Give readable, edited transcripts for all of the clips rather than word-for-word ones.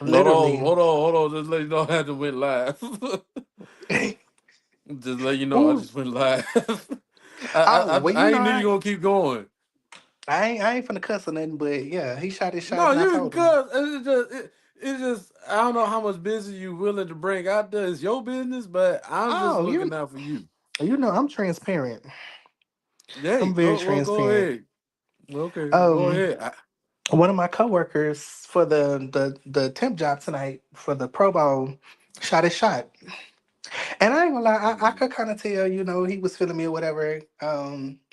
Hold on, Literally. hold on, hold on. Just let you know I had to went live. Just let you know I Ooh. just went live. Oh, well, I ain't knew you gonna keep going. I ain't finna cuss or nothing, but yeah, he shot his shot No, and I you can told him. cuss. It's just I don't know how much business you willing to bring out there. It's your business, but I'm just Oh, looking out for you. you know I'm transparent. Hey, I'm very go transparent. ahead. Okay, go Um, ahead. one of my coworkers for the temp job tonight for the Pro Bowl shot his shot. And I ain't gonna lie, I Mhm, could kind of tell, he was feeling me or whatever,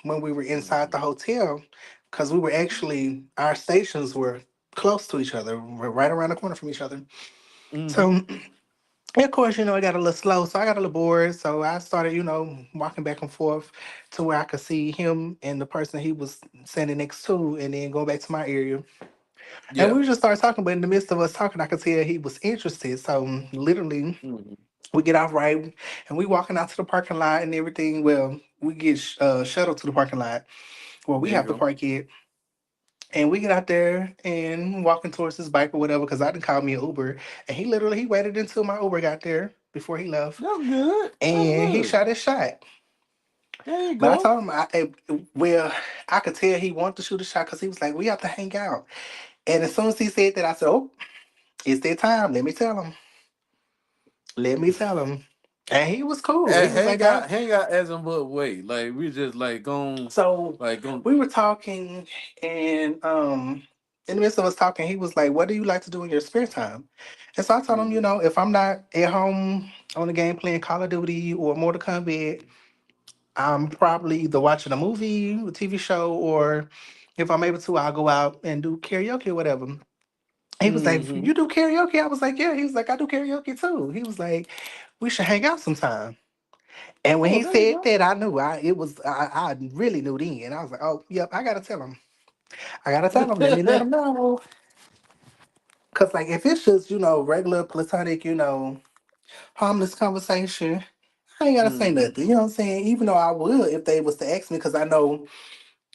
when we were inside the mhm, hotel, because we were actually, our stations were close to each other, we're right around the corner from each other. mhm. So, of course, I got a little slow, so I got a little bored. So I started, walking back and forth to where I could see him and the person he was standing next to, and then go back to my area. And Yeah. we just started talking, but in the midst of us talking, I could tell he was interested. So literally, Mhm, we get off right, and we walking out to the parking lot and everything. Well, we get shuttled to the parking lot where we there you have to go. park it, and we get out there and walking towards his bike or whatever because I didn't call me an Uber, and he waited until my Uber got there before he left, That's good. That's and he good. shot his shot. There you But I go. told him, well, I could tell he wanted to shoot a shot because he was like, we have to hang out. And as soon as he said that, I said, oh, it's that time. Let me tell him. Let me tell him. And he was cool. He And was like, I. hang out as in what way? Like we just So going. we were talking, and in the midst of us talking, he was like, what do you like to do in your spare time? And so I told him, Mhm, if I'm not at home on the game playing Call of Duty or Mortal Kombat, I'm probably either watching a movie, a TV show, or if I'm able to, I'll go out and do karaoke or whatever. He was like, mhm. you do karaoke? I was like, yeah. He was like, I do karaoke too. He was like, we should hang out sometime. And when Oh, he there you said go. that, I knew I really knew then. I was like, oh, yep, I gotta tell him. I gotta tell him. Let me let him know. Cause like if it's just regular platonic harmless conversation, I ain't gotta say Mhm. nothing. You know what I'm saying? Even though I would if they was to ask me, cause I know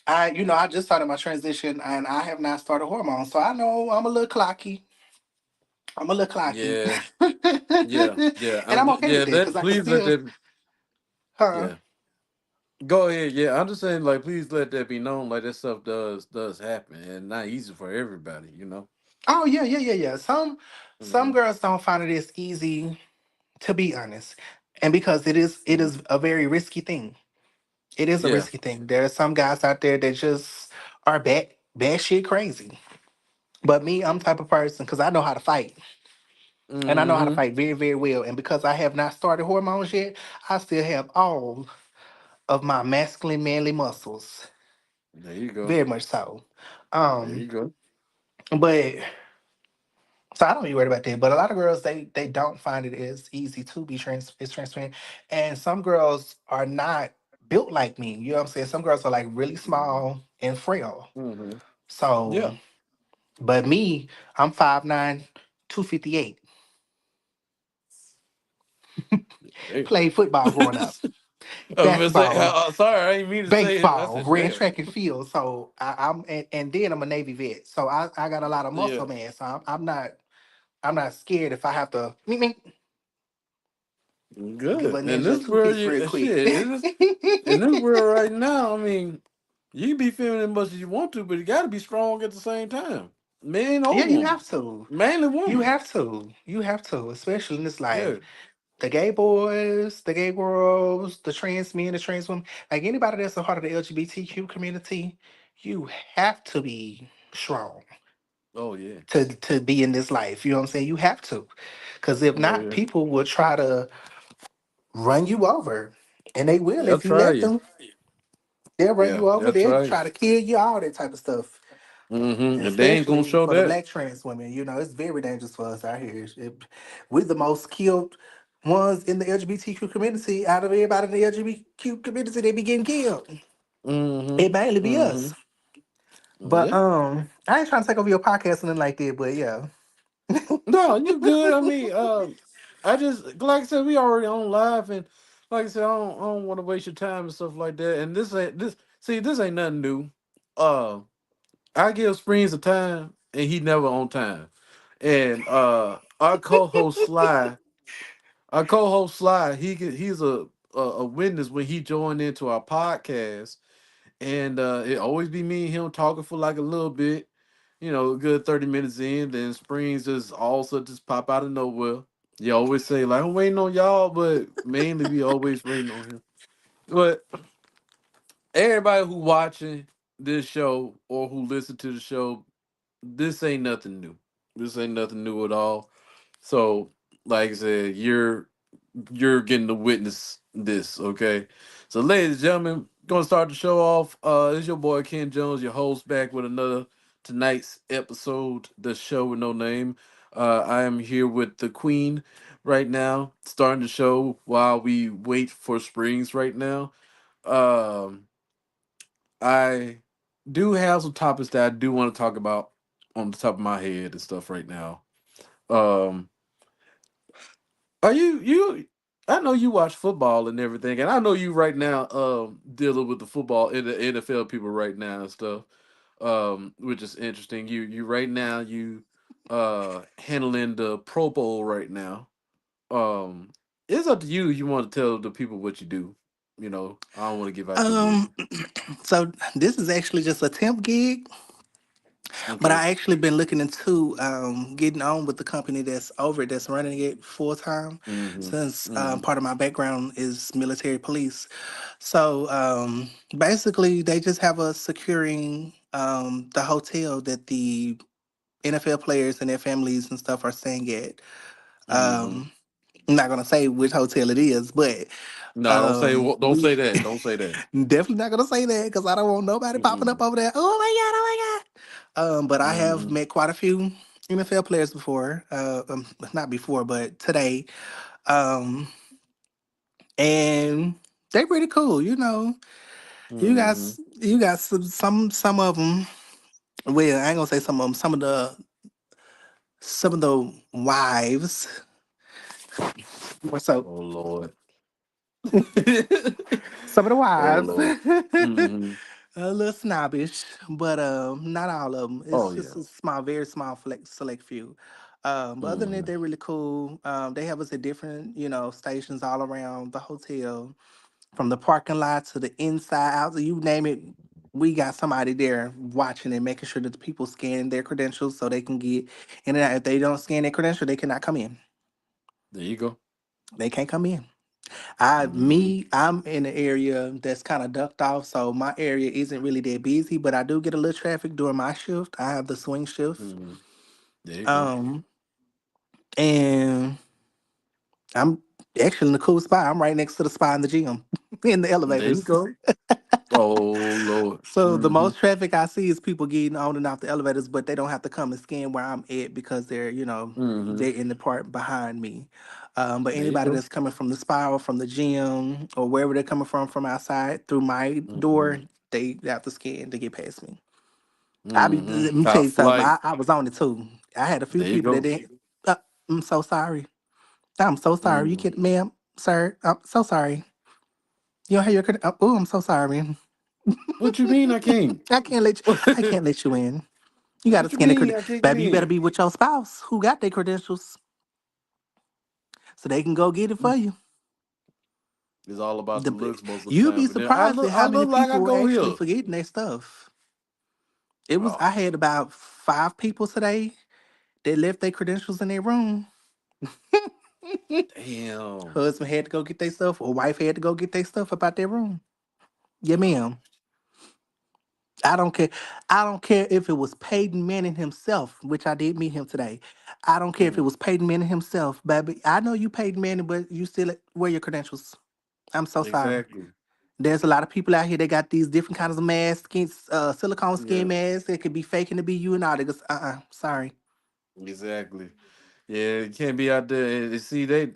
I just started my transition and I have not started hormones, so I know I'm a little clocky. I'm a little clocky, Yeah, yeah, and yeah. I'm okay with Yeah. that because That I can please let still, that. huh? Yeah. Go ahead. Yeah, I'm just saying. Like, please let that be known. Like that stuff does happen, and not easy for everybody. You know. Oh yeah, yeah, yeah, yeah. Some Hmm. girls don't find it as easy, to be honest, and because it is a very risky thing. It is a Yeah. risky thing. There are some guys out there that just are bad shit crazy. But me, I'm the type of person because I know how to fight. And I know how to Hmm. fight very, very well. And because I have not started hormones yet, I still have all of my masculine manly muscles. There you go. Very much so. There you Um, go. but so I don't be worried about that. But a lot of girls they don't find it as easy to be transparent. And some girls are not built like me. You know what I'm saying? Some girls are like really Hmm. small and frail. Hmm. So Yeah. but me, I'm 5'9", 258. Damn. Played football growing up. I was gonna say, Basketball, sorry, I didn't mean to say it. I baseball, said, ran damn. track and field. So and then I'm a Navy vet. So I got a lot of Yeah. muscle mass. So I'm not scared if I have to give a Good. And ninja a this two world, piece you real quick. shit. It is in this world right now. I mean, you can be feeling as much as you want to, but you got to be strong at the same time. Man or Yeah, you woman, have to. mainly You woman. have to. You have to, especially in this life. Yeah. The gay boys, the gay girls, the trans men, the trans women, like anybody that's a part of the LGBTQ community, you have to be strong Oh yeah. to be in this life. You know what I'm saying? You have to. Because if Oh not, yeah. people will try to run you over. And they will They'll if you try let you. them. They'll run Yeah, you over. they'll They'll try you. try to kill you, all that type of stuff. And And they ain't gonna especially show for the that. black trans women, it's very dangerous for us out here. We're the most killed ones in the LGBTQ community. Out of everybody in the LGBTQ community, they be getting killed. Mm-hmm. It mainly be Mm-hmm. us. But Yeah. I ain't trying to take over your podcast or nothing like that. But yeah, No, you good. I mean, I just like I said, we already on live, and like I said, I don't want to waste your time and stuff like that. And this ain't this. See, this ain't nothing new. Uh, I give Springs a time, and he never on time. And our co-host Sly, he's a witness when he joined into our podcast, and it always be me and him talking for like a little bit, a good 30 minutes in. Then Springs just also just pop out of nowhere. You always say like I'm waiting on y'all, but mainly we always waiting on him. But everybody who watching this show or who listen to the show, this ain't nothing new. This ain't nothing new at all. So, like I said, you're getting to witness this, okay? So, ladies and gentlemen, gonna start the show off. It's your boy Ken Jones, your host, back with another tonight's episode, the show with no name. I am here with the Queen right now, starting the show while we wait for Springs right now. Um, I do have some topics that I do want to talk about on the top of my head and stuff right now. Um, are you? I know you watch football and everything, and I know you right now dealing with the football in the NFL people right now and stuff. Which is interesting. You right now you handling the Pro Bowl right now. Um, it's up to you. You want to tell the people what you do. I don't want to give out your Um, business. so this is actually just a temp gig, but Okay. I actually been looking into getting on with the company that's over it, that's running it full time, Mm-hmm. since Mm-hmm. part of my background is military police. So basically, they just have us securing the hotel that the NFL players and their families and stuff are staying at. Mm-hmm. I'm not gonna say which hotel it is, but No, don't we say that. Don't say that. definitely not gonna say that because I don't want nobody popping up Mm-mm. over there. Oh my god! Oh my god! But I have Mm-hmm. met quite a few NFL players before. Not before, but today. Um, and they're pretty cool. Mm-hmm. You got some of them. Well, I ain't gonna say some of them. Some of the wives. So Oh Lord. some of the Oh wives. Lord. Mm-hmm. A little snobbish, but not all of them. Oh It's just yeah. a small, very small select few. But other than that, Mm-hmm. they're really cool. They have us at different, stations all around the hotel, from the parking lot to the inside out. You name it, we got somebody there watching and making sure that the people scan their credentials so they can get in and out. If they don't scan their credential, they cannot come in. There you go. They can't come in. Mm-hmm. I'm in an area that's kind of ducked off, so my area isn't really that busy, but I do get a little traffic during my shift. I have the swing shift. Mm-hmm. There you go. Um, and I'm actually in a cool spot. I'm right next to the spot in the gym, in the There you elevators. go. Oh Lord. So the Mm-hmm. most traffic I see is people getting on and off the elevators, but they don't have to come and scan where I'm at because Mm-hmm. they're in the part behind me. But There you anybody go. that's coming from the spa or from the gym or wherever they're coming from outside through my Mm-hmm. door, they have to scan to get past me. Mm-hmm. Let me tell Top you something. flight. I was on it too. I had a few There you people that go. didn't. I'm so sorry. I'm so sorry. You Mm-hmm. can't, ma'am, sir. I'm so sorry. You don't have your. Oh, I'm so sorry. What you mean I can't? I can't let you. I What can't let you in. You got to you scan their mean credit. I can't get Baby, you better in? be with your spouse who got their credentials so they can go get it for you. It's all about the The, looks most of the you'd be time. But then surprised at I how many look like I people are go actually here. forgetting their stuff. I Oh, had about 5 people today that left their credentials in their room. damn. Husband had to go get their stuff, or wife had to go get their stuff about their room. Yeah, ma'am. I don't care. I don't care if it was Peyton Manning himself, which I did meet him today. I don't care if it Mm, was Peyton Manning himself, baby. I know you Peyton Manning, but you still wear your credentials. I'm so sorry. exactly. There's a lot of people out here that got these different kinds of masks, silicone skin Yeah, masks that could be faking to be you and all that. Sorry. exactly. Yeah, you can't be out there and see they.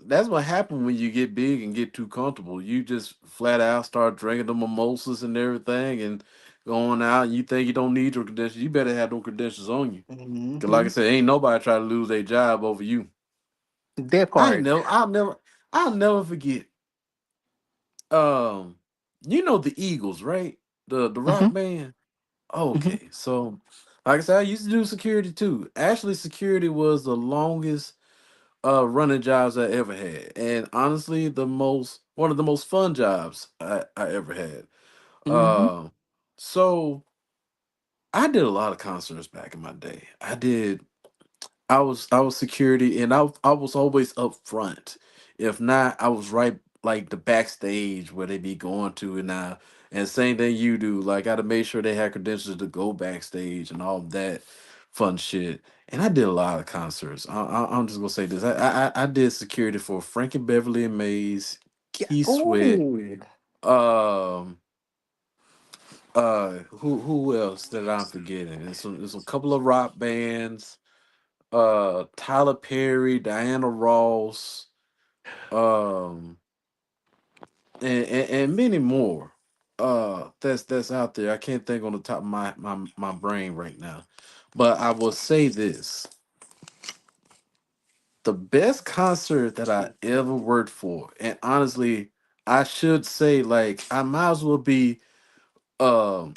That's what happened when you get big and get too comfortable. You just flat out start drinking the mimosas and everything, and going out. And you think you don't need your credentials. You better have those credentials on you. Cause like I Hmm. said, ain't nobody try to lose their job over you. That I ain't part. never. I'll never forget. Um, the Eagles, right? The rock Hmm. band. Hmm. Okay, so Like I said, I used to do security too. Actually, security was the longest running jobs I ever had. And honestly, the most one of the most fun jobs I ever had. Mm-hmm. Uh, so I did a lot of concerts back in my day. I was security, and I was always up front. If not, I was right like the backstage where they be going to, and same thing you do. Like I had to make sure they had credentials to go backstage and all that fun shit. And I did a lot of concerts. I'm just gonna say this. I did security for Frankie Beverly and Maze, Yeah. Key Sweat. Oh. Um. Who else that I'm forgetting? There's a couple of rock bands, Tyler Perry, Diana Ross, um and many more that's out there. I can't think on the top of my brain right now. But I will say this: the best concert that I ever worked for, and honestly, I should say, like, I might as well be um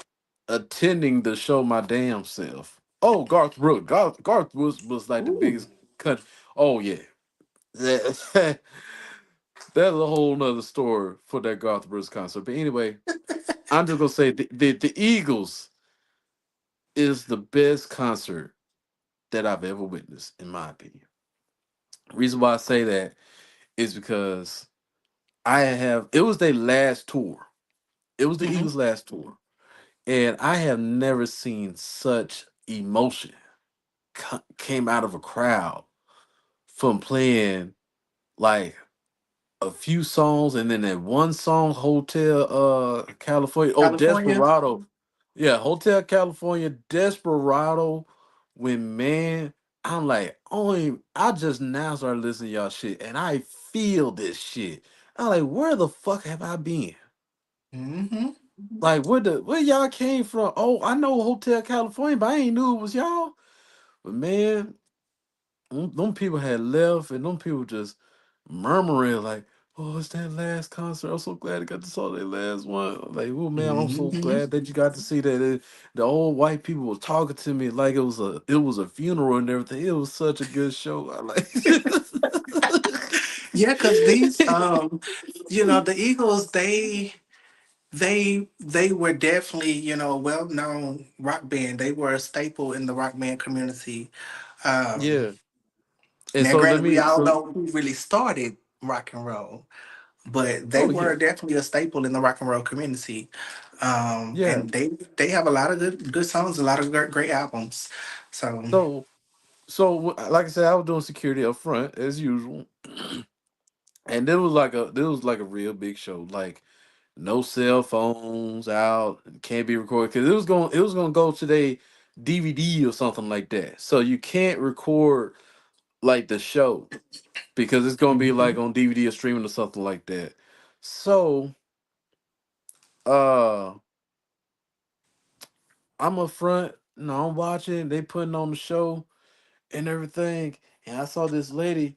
attending the show my damn self. Oh, Garth Brooks. Garth was like the Ooh. biggest country. Oh yeah. That's a whole nother story for that Garth Brooks concert. But anyway, I'm just gonna say the Eagles is the best concert that I've ever witnessed, in my opinion. Reason why I say that is because I have it was their last tour. It was the Mm-hmm. Eagles' last tour. And I have never seen such emotion came out of a crowd from playing like a few songs, and then that one song, Hotel California. Oh, California. Desperado. Yeah, Hotel California, Desperado. When, man, I'm like, only I just now started listening to y'all shit, and I feel this shit. I'm like, where the fuck have I been? Mm-hmm. Like, where y'all came from? Oh, I know Hotel California, but I ain't knew it was y'all. But man, them people had left, and them people just murmuring like, "Oh, it's that last concert. I'm so glad I got to saw that last one." I'm like, oh man, I'm so Mm-hmm. glad that you got to see that. The old white people were talking to me like it was a funeral and everything. It was such a good show. I like. Yeah, because these the Eagles, they were definitely, a well known rock band. They were a staple in the rock band community. Um Yeah, and Now so let granted, we me. all So know who really started rock and roll, but they oh yeah, were definitely a staple in the rock and roll community. yeah. And they have a lot of good songs, a lot of great albums. So Like I said, I was doing security up front as usual, and there was like a real big show. Like no cell phones out, can't be recorded because it was gonna go to their DVD or something like that. So you can't record like the show because it's gonna be like Mhm. on DVD or streaming or something like that. So uh I'm up front, I'm watching, they putting on the show and everything, and I saw this lady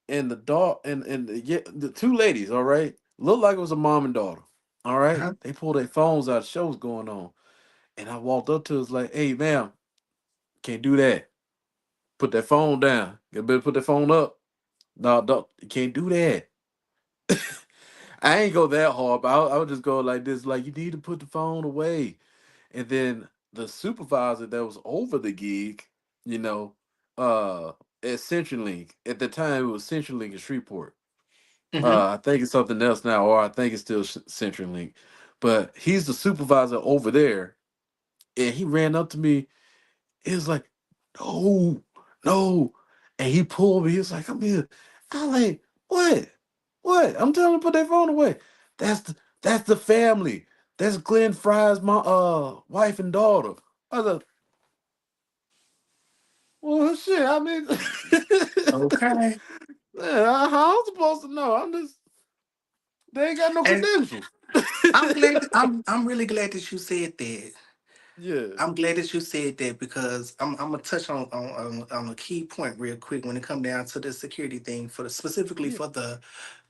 and the dog and yeah, the two ladies, all right, looked like it was a mom and daughter. All right, Uh-huh. they pulled their phones out, show's going on. And I walked up to her, was like, hey, ma'am, can't do that. Put that phone down. You better put that phone up. No, don't, you can't do that. I ain't go that hard, but I would just go like this, like, you need to put the phone away. And then the supervisor that was over the gig, you know, uh, at CenturyLink, at the time it was CenturyLink in Shreveport. Hmm. I think it's something else now, or I think it's still CenturyLink. But he's the supervisor over there, and he ran up to me. He was like, no, no. And he pulled me. He was like, come here. I like, what? What? I'm telling him to put that phone away. That's the family. That's Glenn Fry's my wife and daughter. I was like, well shit, I mean Okay. yeah, how I'm supposed to know? They ain't got no And credentials. I'm really glad that you said that. Yeah. I'm glad that you said that because I'm gonna touch on a key point real quick when it come down to the security thing for specifically Yeah. for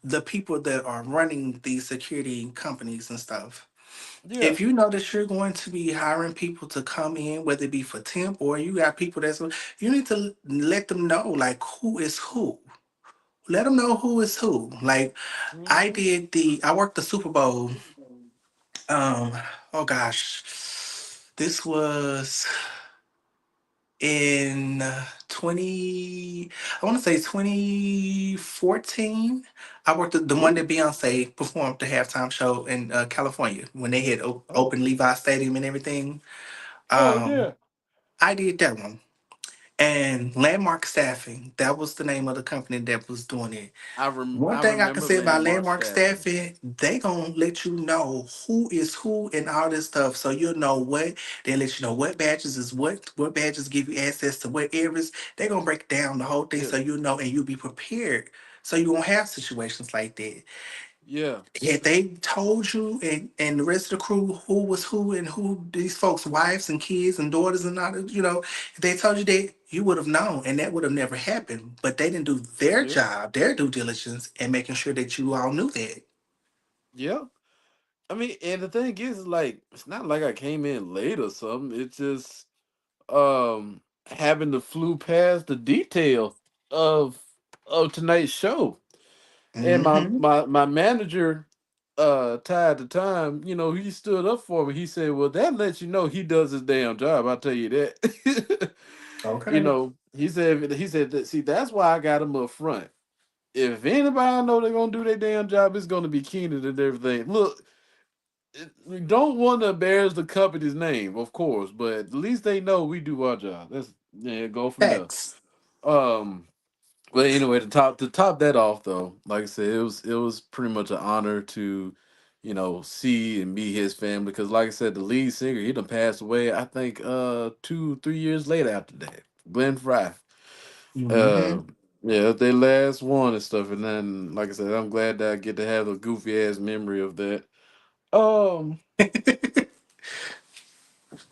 the people that are running these security companies and stuff. Yeah. If you know that you're going to be hiring people to come in, whether it be for temp or you got people that's, you need to let them know like who is who. Let them know who is who. Like Hmm. I worked the Super Bowl. Um, oh gosh, this was in 20, I want to say 2014. I worked the one Ooh. that Beyonce performed the halftime show in California when they had Oh. opened Levi Stadium and everything. Oh Um, yeah. I did that one. And Landmark Staffing, that was the name of the company that was doing it. One I thing I can remember say about landmark Landmark staffing. Staffing, they gonna let you know who is who and all this stuff, so you'll know what they let you know what badges is what badges give you access to what areas. They gonna break down the whole thing Yeah. so you know and you'll be prepared, so you won't have situations like that. Yeah. If they told you and the rest of the crew who was who and who these folks' wives and kids and daughters and all that, if they told you that, you would have known and that would have never happened. But they didn't do their Yeah. job, their due diligence, and making sure that you all knew that. Yeah. I mean, and the thing is, like, it's not like I came in late or something. It's just having to flew past the detail of tonight's show. And Mm-hmm. my manager, Ty at the time, he stood up for me. He said, "Well, that lets you know he does his damn job. I'll tell you that." Okay. He said that, see, that's why I got him up front. If anybody I know they're gonna do their damn job, it's gonna be Keenan and everything. Look, we don't want to embarrass the company's name, of course, but at least they know we do our job. That's, yeah, go from there. Facts. Um, but anyway, to top that off though, like I said, it was pretty much an honor to, see and meet his family because, like I said, the lead singer he done passed away. I think 2-3 years later after that, Glenn Fry. Mm-hmm. Uh, yeah, they last one and stuff, and then like I said, I'm glad that I get to have a goofy ass memory of that. Um,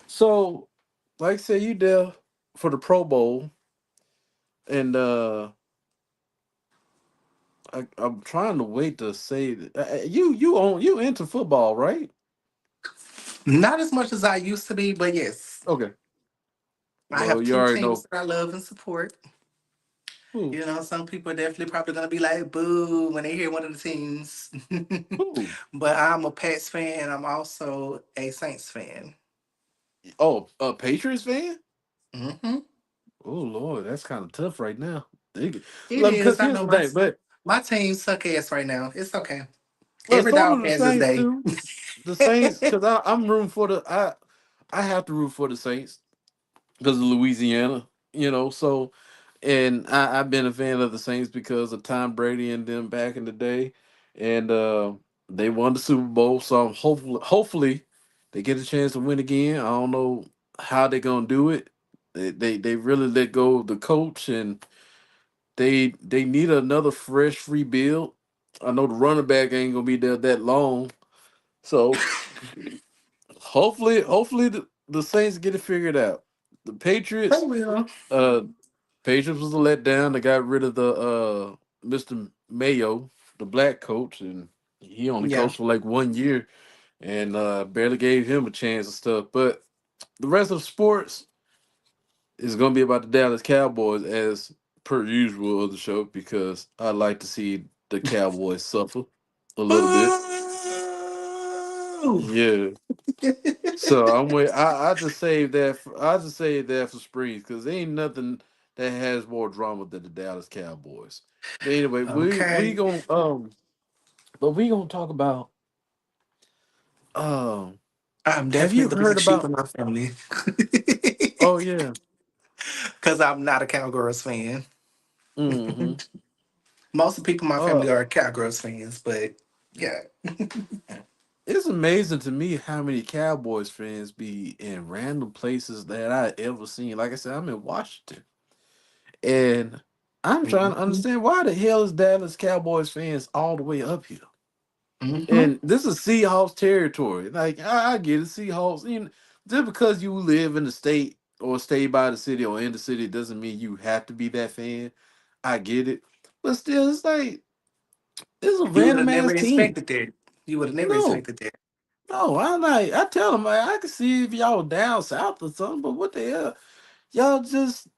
so like I said, you there for the Pro Bowl, and I'm trying to wait to say that you into football, right? Not as much as I used to be, but yes, Okay. I Well, have you two already teams know that I love and support. who Some people are definitely probably gonna be like boo when they hear one of the teams. who. But I'm a Pats fan. I'm also a Saints fan. Oh, a Patriots fan. Hmm. Oh Lord, that's kind of tough right now. It Look, because is. I here's know the thing, but my team suck ass right now. It's okay. well, Every so dog do the has his Saints day. too. The Saints, because I'm rooting for I have to root for the Saints because of Louisiana, So, and I've been a fan of the Saints because of Tom Brady and them back in the day, and they won the Super Bowl. So hopefully, they get a chance to win again. I don't know how they're gonna do it. They really let go of the coach, and they need another fresh rebuild. I know the running back ain't gonna be there that long, so hopefully the Saints get it figured out. The They Patriots. will. Uh, Patriots was a letdown. They got rid of the Mr. Mayo, the black coach, and he only Yeah. coached for like 1 year and barely gave him a chance and stuff. But the rest of sports is gonna be about the Dallas Cowboys as per usual of the show because I like to see the Cowboys suffer a little bit. Boo! Yeah. So I'm wait. I just saved that. I just saved that for Springs because there ain't nothing that has more drama than the Dallas Cowboys. But anyway, we Okay. gonna we gonna talk about um. I'm Have definitely you the heard black sheep of about? my family. Oh yeah. Because I'm not a Cowgirls fan. Mm-hmm. Most of the people in my Uh, family are Cowgirls fans, but yeah. it's amazing to me how many Cowboys fans be in random places that I ever seen. Like I said, I'm in Washington, and I'm trying to Hmm. understand why the hell is Dallas Cowboys fans all the way up here. Hmm. And this is Seahawks territory. Like I get it, Seahawks. Just because you live in the state or stay by the city or in the city doesn't mean you have to be that fan. I get it, but still, it's like it's a You would random have never ass team. expected that. You would have never No, expected that. No, I'm like, I tell them, like, I can see if y'all down south or something, but what the hell? Y'all just,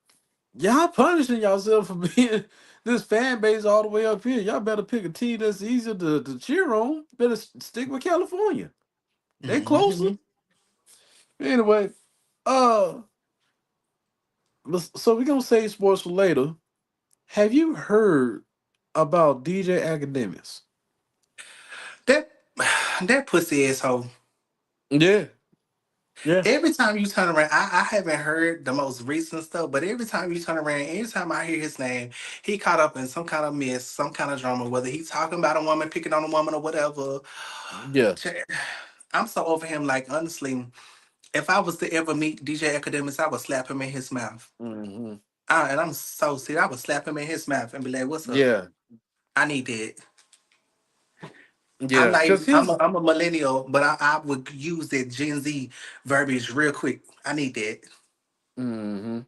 y'all punishing yourself for being this fan base all the way up here. Y'all better pick a team that's easier to cheer on. Better stick with California. They closer. Hmm. Anyway, uh, so we're gonna save sports for later. Have you heard about DJ Academics? That that pussy asshole. Yeah, yeah, Every time you turn around, I haven't heard the most recent stuff, but every time you turn around, anytime I hear his name, he caught up in some kind of mess, some kind of drama, whether he's talking about a woman, picking on a woman, or whatever. yeah. I'm so over him. Like, honestly, if I was to ever meet DJ Academics, I would slap him in his mouth. Hmm. And I'm so serious. I would slap him in his mouth and be like, "What's up? Yeah, I need that." I'm yeah. not Cause even, I'm his, I'm a millennial, but I would use that Gen Z verbiage real quick. I need that. mm-hmm.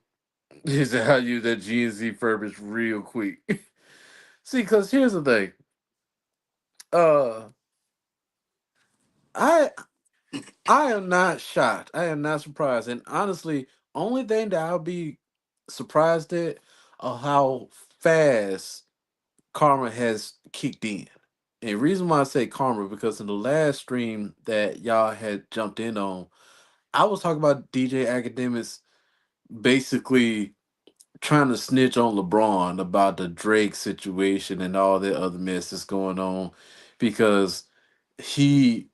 He said, "How use that G and Z verbiage real quick." See, cause here's the thing. Uh, I I am not shocked. I am not surprised. And honestly, only thing that I'll be surprised at are how fast karma has kicked in. And reason why I say karma because in the last stream that y'all had jumped in on, I was talking about DJ Academics basically trying to snitch on LeBron about the Drake situation and all the other mess that's going on because he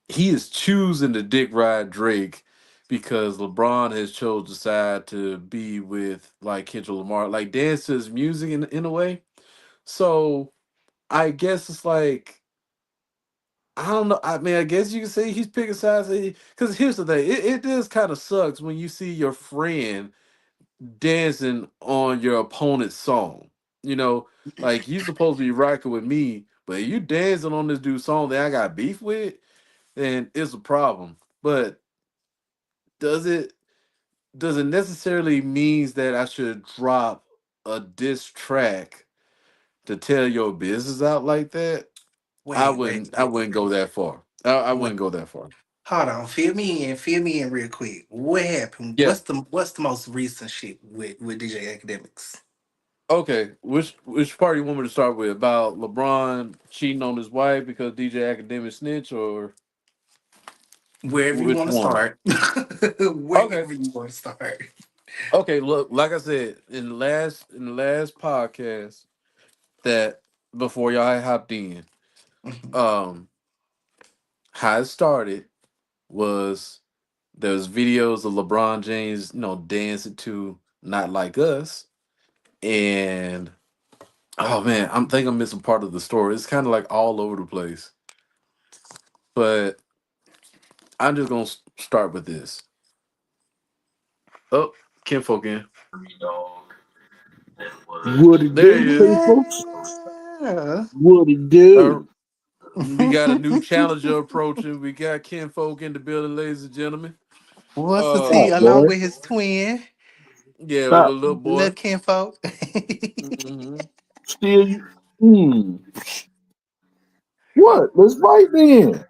he is choosing to dick ride Drake because LeBron has chose to decide to be with like Kendrick Lamar, like dance to his music in a way. So I guess it's like I don't know. I mean, I guess you can say he's picking sides. Because here's the thing: it does kind of sucks when you see your friend dancing on your opponent's song. You know, like you supposed to be rocking with me, but you dancing on this dude's song that I got beef with, then it's a problem. But does it does it necessarily means that I should drop a diss track to tell your business out like that? I Wait, wait, wouldn't. I wait, wouldn't go that far. I wait. wouldn't go that far. Hold on, fill me in real quick. What happened? Yeah. What's the most recent shit with DJ Academics? Okay. Which part you want me to start with? About LeBron cheating on his wife because DJ Academic snitch, or Wherever you which want to one? start. Okay. Wherever you want to start. Okay. Look, like I said in the last podcast that before y'all had hopped in, Mhm. um, how it started was there's videos of LeBron James, dancing to "Not Like Us," and oh man, I'm think I'm missing part of the story. It's kind of like all over the place, but I'm just gonna start with this. Oh, Kim Folk in. What it There he do, is. folks? Yeah. What it Uh, do? we got a new challenger approaching. We got Kim Folk in the building, ladies and gentlemen. What's the Uh, T Stop, along boy. with his twin, yeah, with a Stop. little little boy. kinfolk? Hmm. Still you. What? Let's fight then.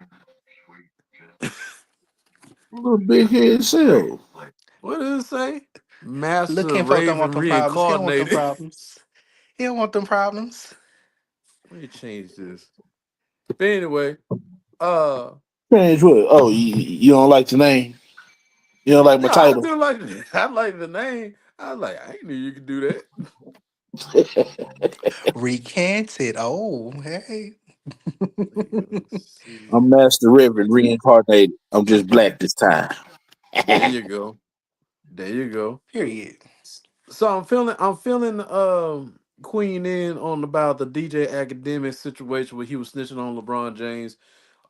Little big head self. What did it say? Little Master kinfolk don't want Raven them problems. He don't want them reincarnated. problems. He don't want them problems. Let me change this. But anyway, uh, Change what? Oh, you don't like the name? You don't like my no, I title? do like I like the name. I was like, I ain't knew you could do that. Recanted. Oh, hey. Let's I'm see. Master Reverend reincarnated. I'm just black this time. There you go. There you go. Period. So I'm feeling Queen in on about the DJ Academic situation where he was snitching on LeBron James.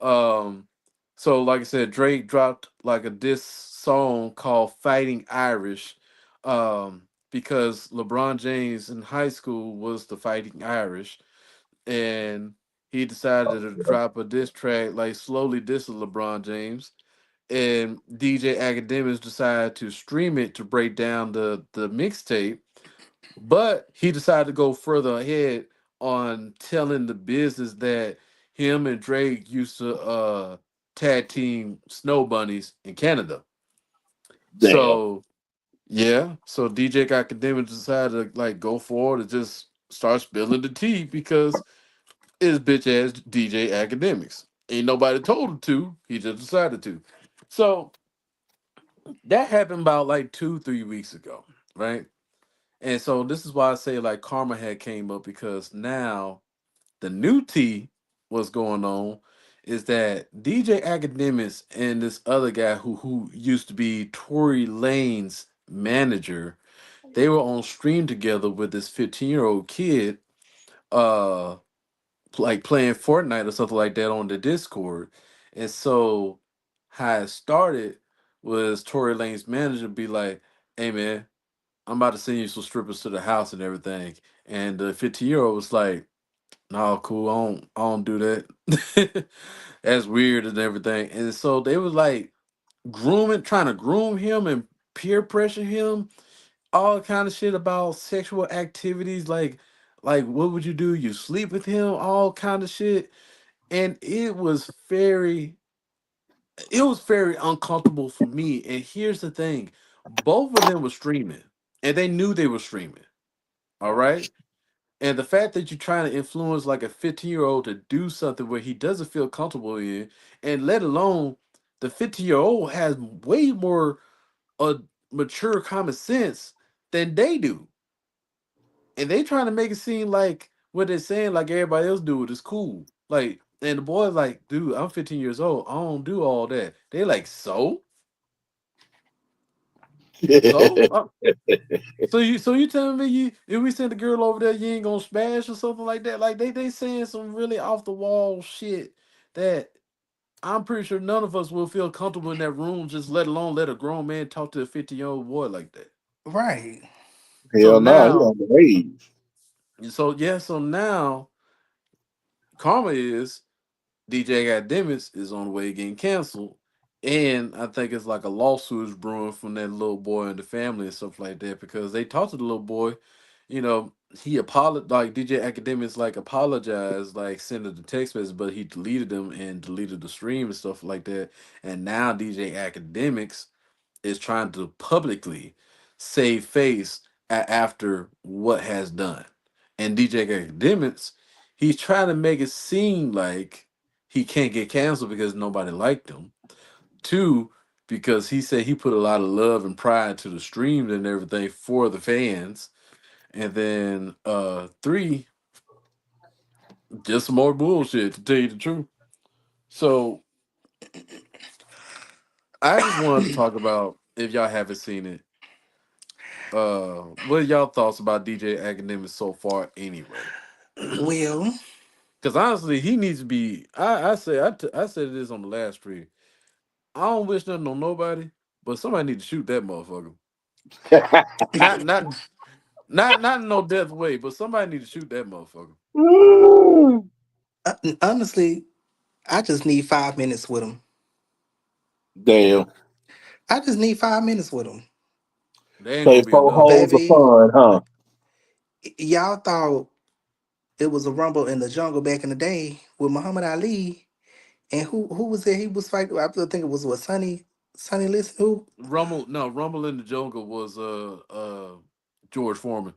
Um so like I said, Drake dropped like a diss song called Fighting Irish. Because LeBron James in high school was the Fighting Irish, and he decided to drop a diss track like slowly dissing LeBron James, and DJ Academics decided to stream it to break down the mixtape, but he decided to go further ahead on telling the business that him and Drake used to tag team snow bunnies in Canada. Damn. So yeah, so DJ Academics decided to like go forward and just start spilling the tea because it's bitch ass DJ Academics. Ain't nobody told him to. He just decided to. So that happened about like 2 3 weeks ago, right? And so this is why I say like karma had came up because now the new tea what's going on is that DJ Academics and this other guy who used to be Tory Lane's manager, they were on stream together with this 15-year-old kid, uh, like playing Fortnite or something like that on the Discord. And so how it started was Tory Lane's manager be like, "Hey man, I'm about to send you some strippers to the house and everything." And the 15-year-old was like, "No, cool. I don't do that. That's weird and everything." And so they was like trying to groom him and peer pressure him, all kind of shit about sexual activities, like what would you do? You sleep with him, all kind of shit. And it was very uncomfortable for me. And here's the thing, both of them were streaming, and they knew they were streaming. All right. And the fact that you're trying to influence like a 15-year-old to do something where he doesn't feel comfortable in, and let alone the 15-year-old has way more uh, mature common sense than they do. And they trying to make it seem like what they're saying, like everybody else do it is cool. Like, and the boy's like, dude, I'm 15 years old. I don't do all that. They like, so? So you telling me you if we send a girl over there, you ain't gonna smash or something like that? Like they saying some really off the wall shit that I'm pretty sure none of us will feel comfortable in that room, just let alone let a grown man talk to a 50-year-old boy like that. Right. So Hell no, he now, on the age. so now karma is DJ Academics is on the way getting canceled. And I think it's like a lawsuit is brewing from that little boy and the family and stuff like that because they talked to the little boy. You know, he apologized, like DJ Academics, like apologized, like sent the text message, but he deleted them and deleted the stream and stuff like that. And now DJ Academics is trying to publicly save face after what has done. And DJ Academics, he's trying to make it seem like he can't get canceled because nobody liked him. Two, because he said he put a lot of love and pride to the streams and everything for the fans. And then three, just some more bullshit to tell you the truth. So I just wanted to talk about, if y'all haven't seen it, what are y'all thoughts about DJ Academics so far anyway? Well, Because honestly, he needs to be. I said this on the last stream. I don't wish nothing on nobody, but somebody need to shoot that motherfucker. Not not not in no death way, but somebody need to shoot that motherfucker. honestly, I just need 5 minutes with him. Damn. I just need 5 minutes with him. There ain't Play gonna be four enough. holes of Baby, fun, huh? y'all thought it was a rumble in the jungle back in the day with Muhammad Ali. And who was there? He was fighting. I think it was what Sonny Listen. Who Rumble in the Jungle was George Foreman.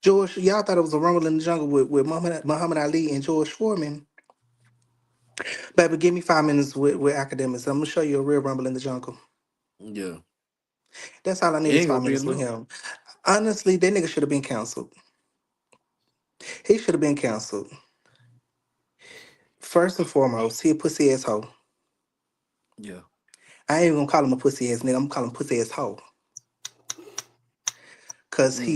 George? Y'all thought it was a rumble in the jungle with Muhammad Ali and George Foreman. Baby, give me 5 minutes with academics. I'm gonna show you a real rumble in the jungle. Yeah, That's all I it need is ain't five gonna be minutes with enough. him. Honestly, that nigga should have been canceled. He should have been canceled. First and foremost, he a pussy ass hoe. Yeah. I ain't even gonna call him a pussy ass nigga. I'm gonna call him pussy ass hoe. Cause Mm-mm.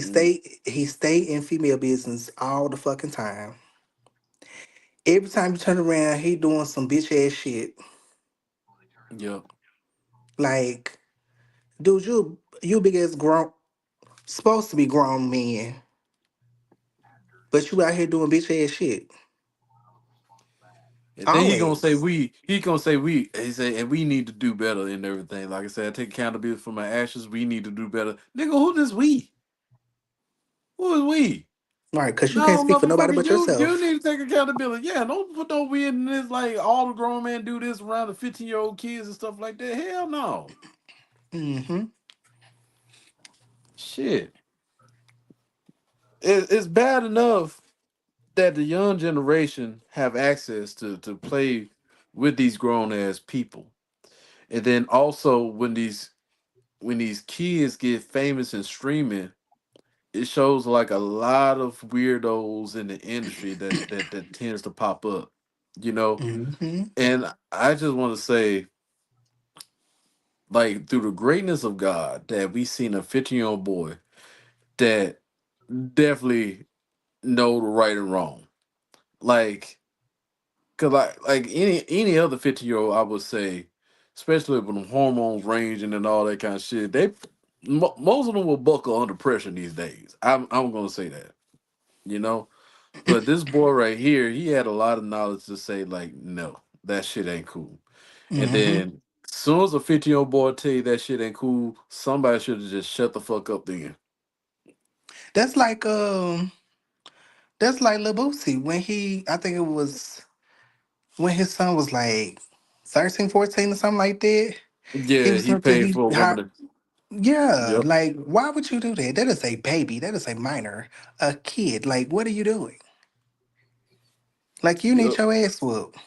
he stay in female business all the fucking time. Every time you turn around, he doing some bitch ass shit. Yeah. Like, dude, you big ass grown, supposed to be grown man, but you out here doing bitch ass shit. And then Always. he gonna say we he say and we need to do better and everything. Like I said, I take accountability for my actions. We need to do better. Nigga, who this we? Who is we? Right, because you can't No, speak for nobody motherfucker, but you yourself. need to take accountability. Yeah, don't put no weird in this like all the grown men do this around the 15-year-old kids and stuff like that. Hell no. Mm-hmm. Shit. It's bad enough that the young generation have access to play with these grown ass people. And then also when these kids get famous and streaming, it shows like a lot of weirdos in the industry that tends to pop up, you know. Mm-hmm. And I just want to say, like, through the greatness of God, that we seen a 15-year-old boy that definitely know the right and wrong. Like, cause like any other 15-year-old, I would say, especially when the hormones ranging and all that kind of shit, most of them will buckle under pressure these days. I'm gonna say that, you know. But this boy right here, he had a lot of knowledge to say like, no, that shit ain't cool. And Mm-hmm. then soon as a 15-year-old boy tell you that shit ain't cool, somebody should have just shut the fuck up then. That's like that's like Lil Boosie when I think it was when his son was like 13, 14, or something like that. He Yeah, was he up there, paid for a woman to. yeah, Yep. like why would you do that? That is a baby. That is a minor, a kid. Like, what are you doing? Like, you need Yep. your ass whooped.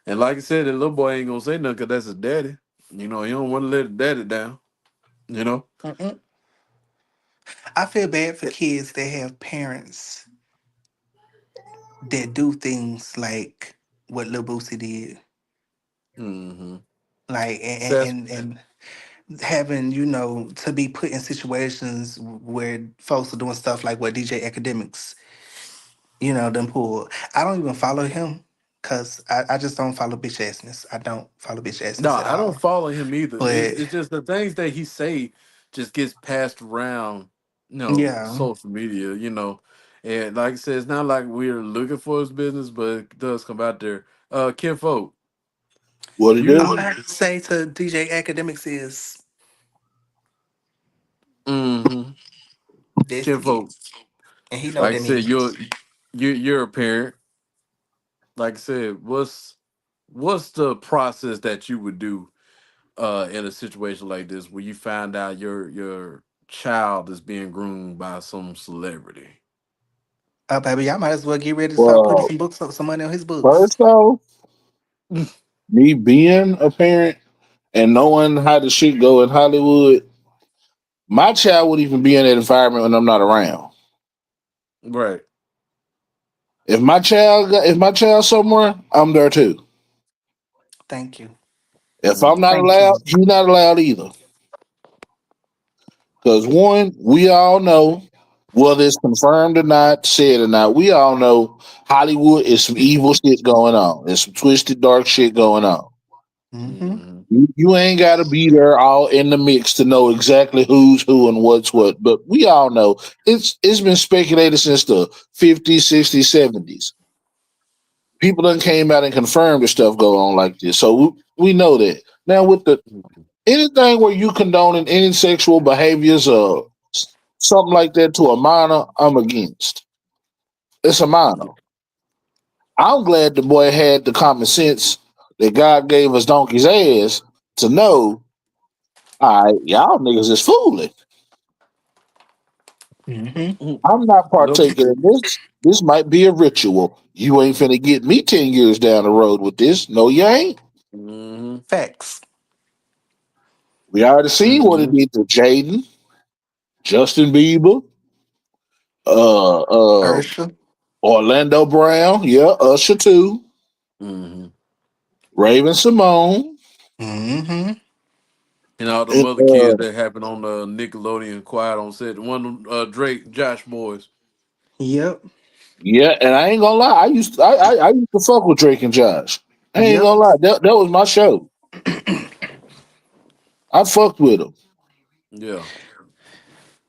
And like I said, the little boy ain't gonna say nothing because that's his daddy. You know, he don't want to let his daddy down. You know. Mm-mm. I feel bad for kids that have parents that do things like what Lil Boosie did. Mm-hmm. Like, That's and having, to be put in situations where folks are doing stuff like what DJ Academics, them pull. I don't even follow him because I just don't follow bitch assness. I don't follow bitch no, assness at I don't all. follow him either. It's But it's just the things that he say just gets passed around, yeah, social media, And like I said, it's not like we're looking for his business, but it does come out there. Kinfolk, What it do? all I you have to say to DJ Academics is mm-hmm. this the Kinfolk, get. And he know what like I that said, means. you're a parent. Like I said, what's the process that you would do in a situation like this where you find out your child is being groomed by some celebrity? Baby, I might as well get ready to start putting Well, some books up, some money on his books. first off, me being a parent and knowing how the shit go in Hollywood, my child would even be in that environment when I'm not around. Right. If my child somewhere, I'm there too. Thank you. If I'm not Thank allowed, you. he's not allowed either. Because one, we all know, whether it's confirmed or not, said or not, we all know Hollywood is some evil shit going on. There's some twisted, dark shit going on. Mm-hmm. Hmm. You ain't got to be there all in the mix to know exactly who's who and what's what. But we all know it's been speculated since the 50s, 60s, 70s. People done came out and confirmed the stuff go on like this. So we know that. Now with the anything where you condoning any sexual behaviors or something like that to a minor, I'm against. It's a minor. I'm glad the boy had the common sense that God gave us donkey's ass to know, all right, y'all niggas is fooling. Mm-hmm. I'm not Nope. partaking in this. This might be a ritual. You ain't finna get me 10 years down the road with this. No, you ain't. Hmm. Facts. We already seen what it Hmm. did to Jaden, Justin Bieber, uh, uh, Ursha. Orlando Brown, yeah, Usher too, Hmm. Raven Simone, Mm-hmm. And all them and other kids that happened on the Nickelodeon Quiet on Set. One of them, Drake, Josh boys. Yep. yeah, and I ain't gonna lie, I used to fuck with Drake and Josh. I ain't Yep. gonna lie, that was my show. I fucked with them, Yeah.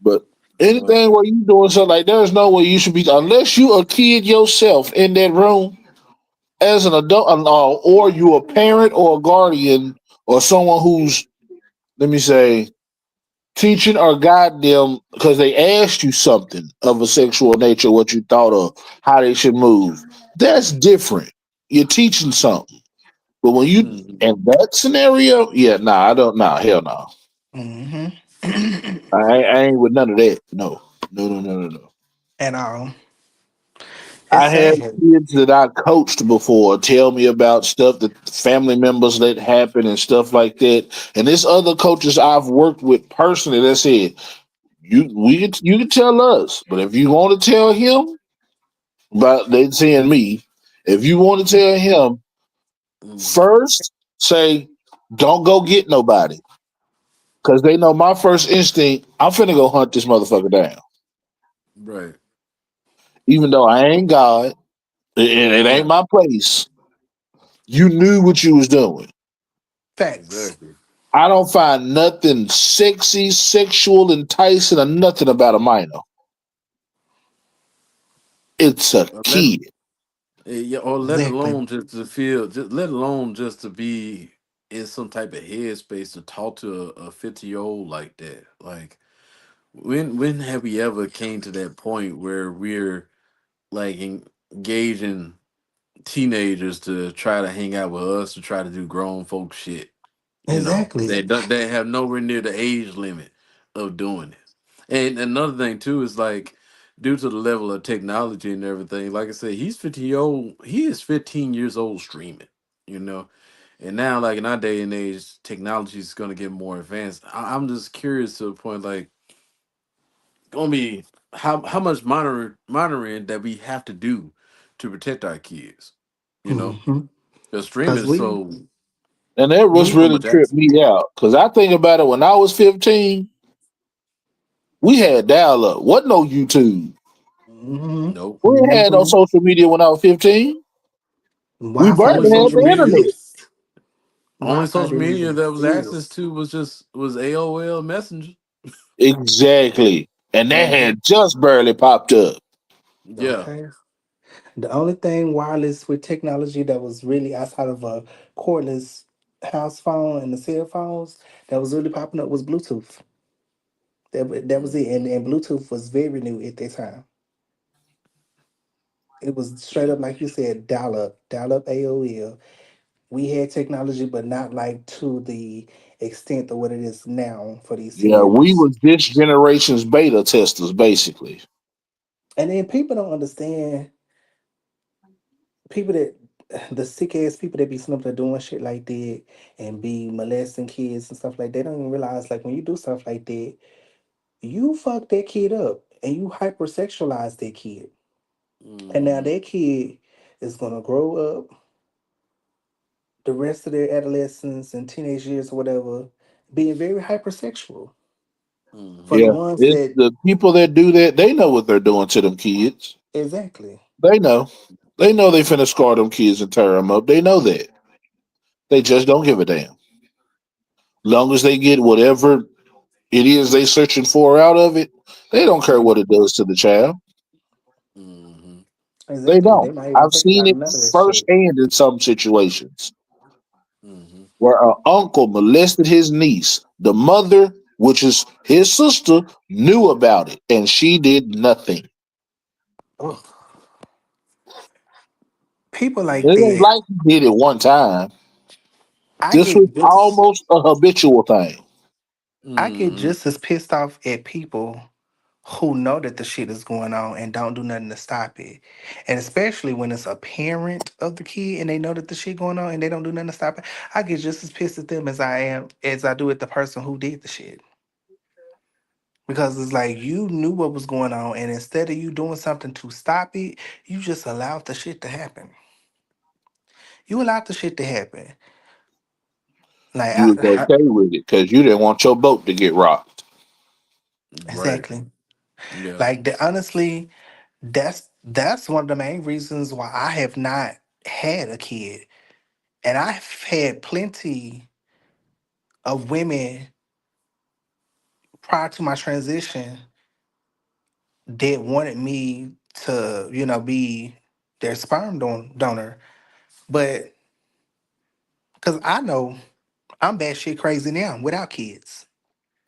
but Yeah. anything where you doing something like there's no way you should be unless you a kid yourself in that room as an adult, or you a parent or a guardian or someone who's let me say Teaching or guide them because they asked you something of a sexual nature, what you thought of, how they should move. That's different. You're teaching something. But when you Mhm. in that scenario, yeah, nah, I don't nah, hell no. Mm-hmm. I ain't with none of that. No. No, no, no, no, no. At all. It's I had sad. kids that I coached before tell me about stuff that family members let happen and stuff like that. And there's other coaches I've worked with personally that said, you can tell us, but if you want to tell him about they saying me, if you want to tell him Mhm. first, say don't go get nobody. Cause they know my first instinct, I'm finna go hunt this motherfucker down. Right. Even though I ain't God, it ain't Yeah. my place. You knew what you was doing. Facts. Exactly. I don't find nothing sexy, sexual, enticing, or nothing about a minor. It's a Let kid. yeah, or let Exactly. alone just to feel, just let alone just to be in some type of headspace to talk to a 50-year-old like that. Like when have we ever came to that point where we're like engaging teenagers to try to hang out with us to try to do grown folk shit? You know, Exactly. they have nowhere near the age limit of doing it. And another thing too is like due to the level of technology and everything, like I said, he is 15 years old streaming, you know. And now like in our day and age, technology is gonna get more advanced. I'm just curious to the point like gonna be how much monitoring that we have to do to protect our kids, you know. Mm-hmm. The streaming Cause is we so And that was so really much tripped access. me out. Cause I think about it when I was 15, we had dial up. Wasn't no YouTube. mm-hmm. Nope. We ain't had no Mm-hmm. social media when I was 15. We Wi-Fi Only barely had didn't social the media internet. exist. Only Wi-Fi social didn't media even that was access exist. to was AOL Messenger. Exactly. And that Hmm. had just barely popped up. Yeah. Okay. The only thing wireless with technology that was really outside of a cordless house phone and the cell phones that was really popping up was Bluetooth. That was it. Hmm. And Bluetooth was very new at that time. It was straight up like you said, dial up AOL. We had technology, but not like to the extent of what it is now for these Yeah, we teenagers. was this generation's beta testers, basically. And then people don't understand people that the sick ass people that be sitting up there doing shit like that and be molesting kids and stuff like that. They don't even realize like when you do stuff like that, you fuck that kid up and you hypersexualize that kid. And now Hmm. that kid is gonna grow up the rest of their adolescence and teenage years or whatever, being very hypersexual. For the Yeah, ones it's that the people that do that. They know what they're doing to them kids. exactly. They know. They know they finna scar them kids and tear them up. They know that. They just don't give a damn. Long as they get whatever it is they searching for out of it, they don't care what it does to the child. Hmm. They Exactly. They don't. not even I've thinking seen about it none of that shit. firsthand in some situations Hmm. where an uncle molested his niece. The mother, which is his sister, knew about it and she did nothing. Ugh. People like It ain't that, like he did it one time. I This was get just almost a habitual thing. I get Hmm. just as pissed off at people who know that the shit is going on and don't do nothing to stop it. And especially when it's a parent of the kid and they know that the shit going on and they don't do nothing to stop it. I get just as pissed at them as I do at the person who did the shit. Because it's like you knew what was going on and instead of you doing something to stop it, you just allowed the shit to happen. You allowed the shit to happen. Like You was okay with it because you didn't want your boat to get rocked. Right. exactly. Yeah. Like honestly, that's one of the main reasons why I have not had a kid. And I've had plenty of women prior to my transition that wanted me to, be their donor. But because I know I'm batshit crazy now without kids.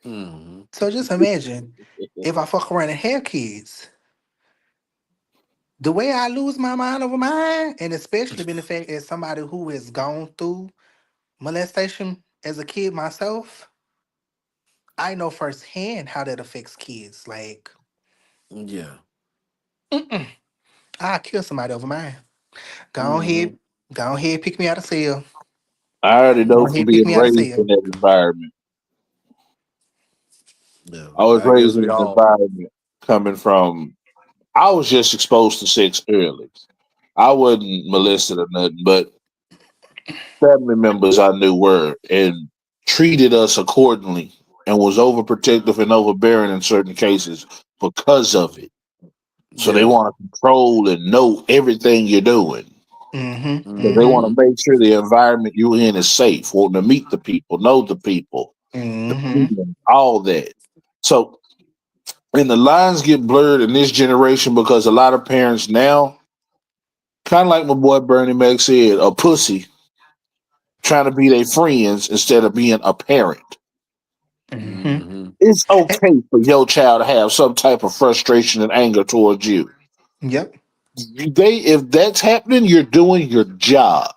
Mm-hmm. So just imagine if I fuck around and have kids, the way I lose my mind over mine, and especially being the fact as somebody who has gone through molestation as a kid myself, I know firsthand how that affects kids. Like, Yeah. mm-mm, I'll kill somebody over mine. Go Mm-hmm. ahead, go ahead, pick me out of cell. I already Go know from ahead, pick being me out of raised in cell. that environment. Yeah. I was I guess raised we in an all. environment coming from. I was just exposed to sex early. I wasn't molested or nothing, but family members I knew were and treated us accordingly and was overprotective and overbearing in certain cases because of it. So they Yeah. want to control and know everything you're doing. Mm-hmm. So they want Mm-hmm. Mm-hmm. to make sure the environment you're in is safe, want to meet the people, know the people, the Mm-hmm. feelings, all that. So, and the lines get blurred in this generation because a lot of parents now, kind of like my boy Bernie Mac said, a pussy trying to be their friends instead of being a parent. Mm-hmm. Mm-hmm. It's okay for your child to have some type of frustration and anger towards you. Yep. If that's happening, you're doing your job.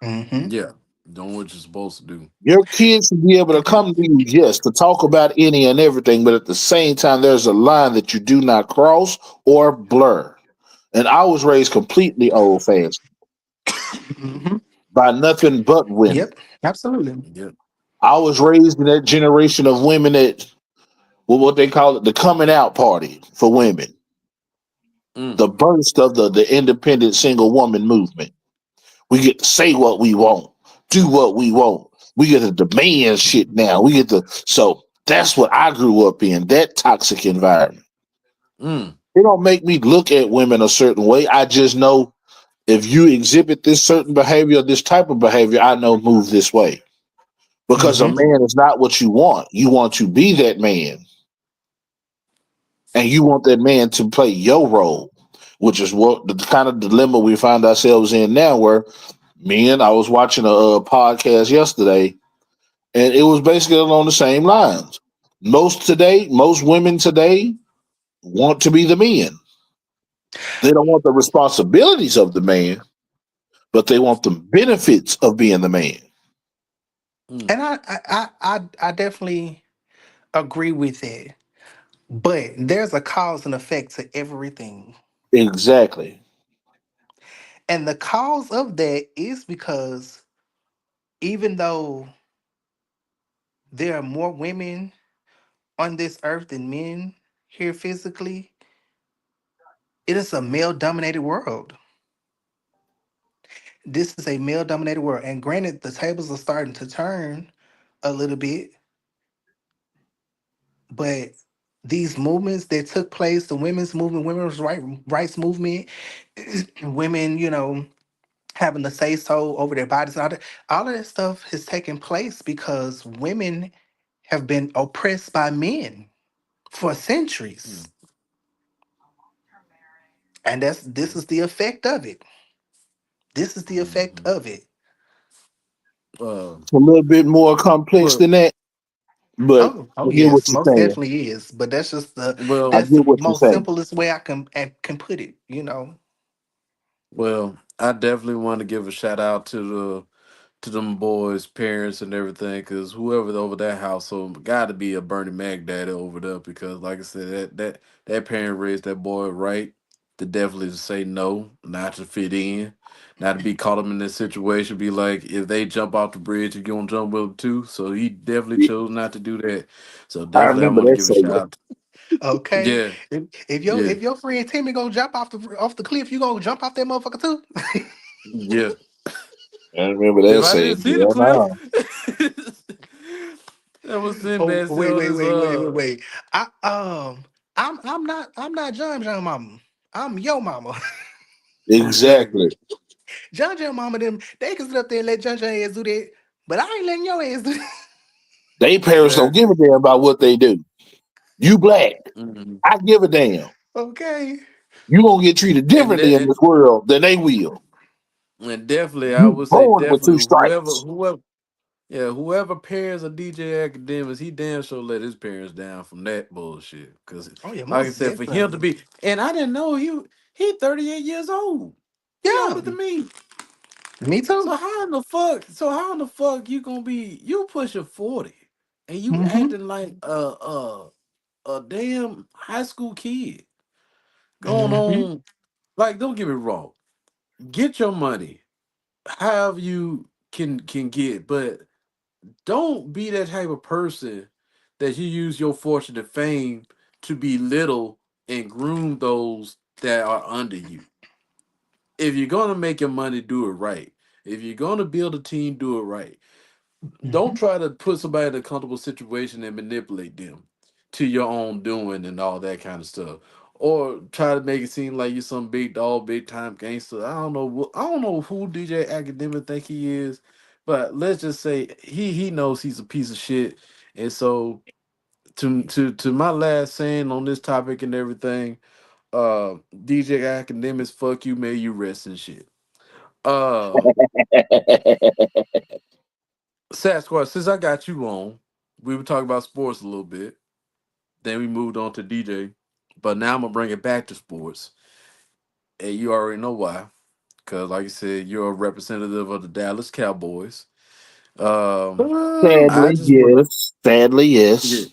Mm-hmm. Yeah. Doing what you're supposed to do. Your kids should be able to come to you, yes, to talk about any and everything, but at the same time, there's a line that you do not cross or blur. And I was raised completely old fashioned Mm-hmm. by nothing but women. Yep. Absolutely. Yep. I was raised in that generation of women that, well, what they call it, the coming out party for women, Mm. the burst of the independent single woman movement. We get to say what we want, do what we want. We get to demand shit now. We get to, so that's what I grew up in, that toxic environment. Mm. It don't make me look at women a certain way. I just know if you exhibit this certain behavior, this type of behavior, I know move this way. Because a Mm-hmm. Mm. man is not what you want. You want to be that man, and you want that man to play your role, which is what the kind of dilemma we find ourselves in now. Where I was watching a podcast yesterday, and it was basically along the same lines. Most women today want to be the men. They don't want the responsibilities of the man, but they want the benefits of being the man. Mm. And I definitely agree with that. But there's a cause and effect to everything. Exactly. And the cause of that is because even though there are more women on this earth than men here physically, it is a male dominated world. This is a male dominated world. And granted, the tables are starting to turn a little bit, but these movements that took place, the women's movement, rights movement, women, having to say so over their bodies, all of that stuff has taken place because women have been oppressed by men for centuries. Mm. And this is the effect of it. This is the effect Mm-hmm. of it. Uh, It's a little bit more complex well, than that, but Oh I get what yes, you're most saying. definitely is. But that's just I well, that's the get what you're most saying. simplest way I can put it. well. I definitely want to give a shout out to them boys' parents and everything, because whoever over that household got to be a Bernie Mac daddy over there. Because, like I said, that parent raised that boy right to definitely to say no, not to fit in, not to be caught up in this situation. Be like, if they jump off the bridge, you gonna jump with them too. So he definitely chose not to do that. So I definitely, I remember want to that give a shout segment. out. Okay. Yeah, If yeah, if your friend Timmy gonna jump off the cliff, you gonna jump off that motherfucker too. yeah. I remember If that I didn't segment. see the Yeah, cliff, no. that was Oh Sinbad wait, still on wait, his wait, wait, wait, wait. I'm not John mama. I'm your mama. exactly. Exactly. John mama them they can sit up there and let John ass do that. But I ain't letting your ass do that. They parents don't give Exactly. a damn about what they do. You black. Mhm. I give a damn. Okay. You gonna get treated And differently that, in this world than they will. and definitely, I You would say born with definitely two stripes. Yeah, whoever parents a DJ Academics, he damn sure let his parents down from that bullshit. Cause Oh yeah, like I most said, for him to definitely. be, and I didn't know he 38 years old. He Yeah, older than me. me too. So how in the fuck you gonna be you pushing 40 and you Mm-hmm. acting like a damn high school kid going Mm-hmm. on, like, don't get me wrong. Get your money however you can get, but don't be that type of person that you use your fortune and fame to belittle and groom those that are under you. If you're gonna make your money, do it right. If you're gonna build a team, do it right. Don't Mm-hmm. try to put somebody in a comfortable situation and manipulate them to your own doing and all that kind of stuff. Or try to make it seem like you're some big dog, big time gangster. I don't know. I don't know who DJ Academic think he is, but let's just say he knows he's a piece of shit. And so to my last saying on this topic and everything, DJ Academics, fuck you, may you rest in shit. Uh, Sasquatch, since I got you on, we were talking about sports a little bit. Then we moved on to DJ. But now I'm gonna bring it back to sports. And you already know why. Cause like you said, you're a representative of the Dallas Cowboys. Um I Sadly, just want yes. Sadly, yeah, yes.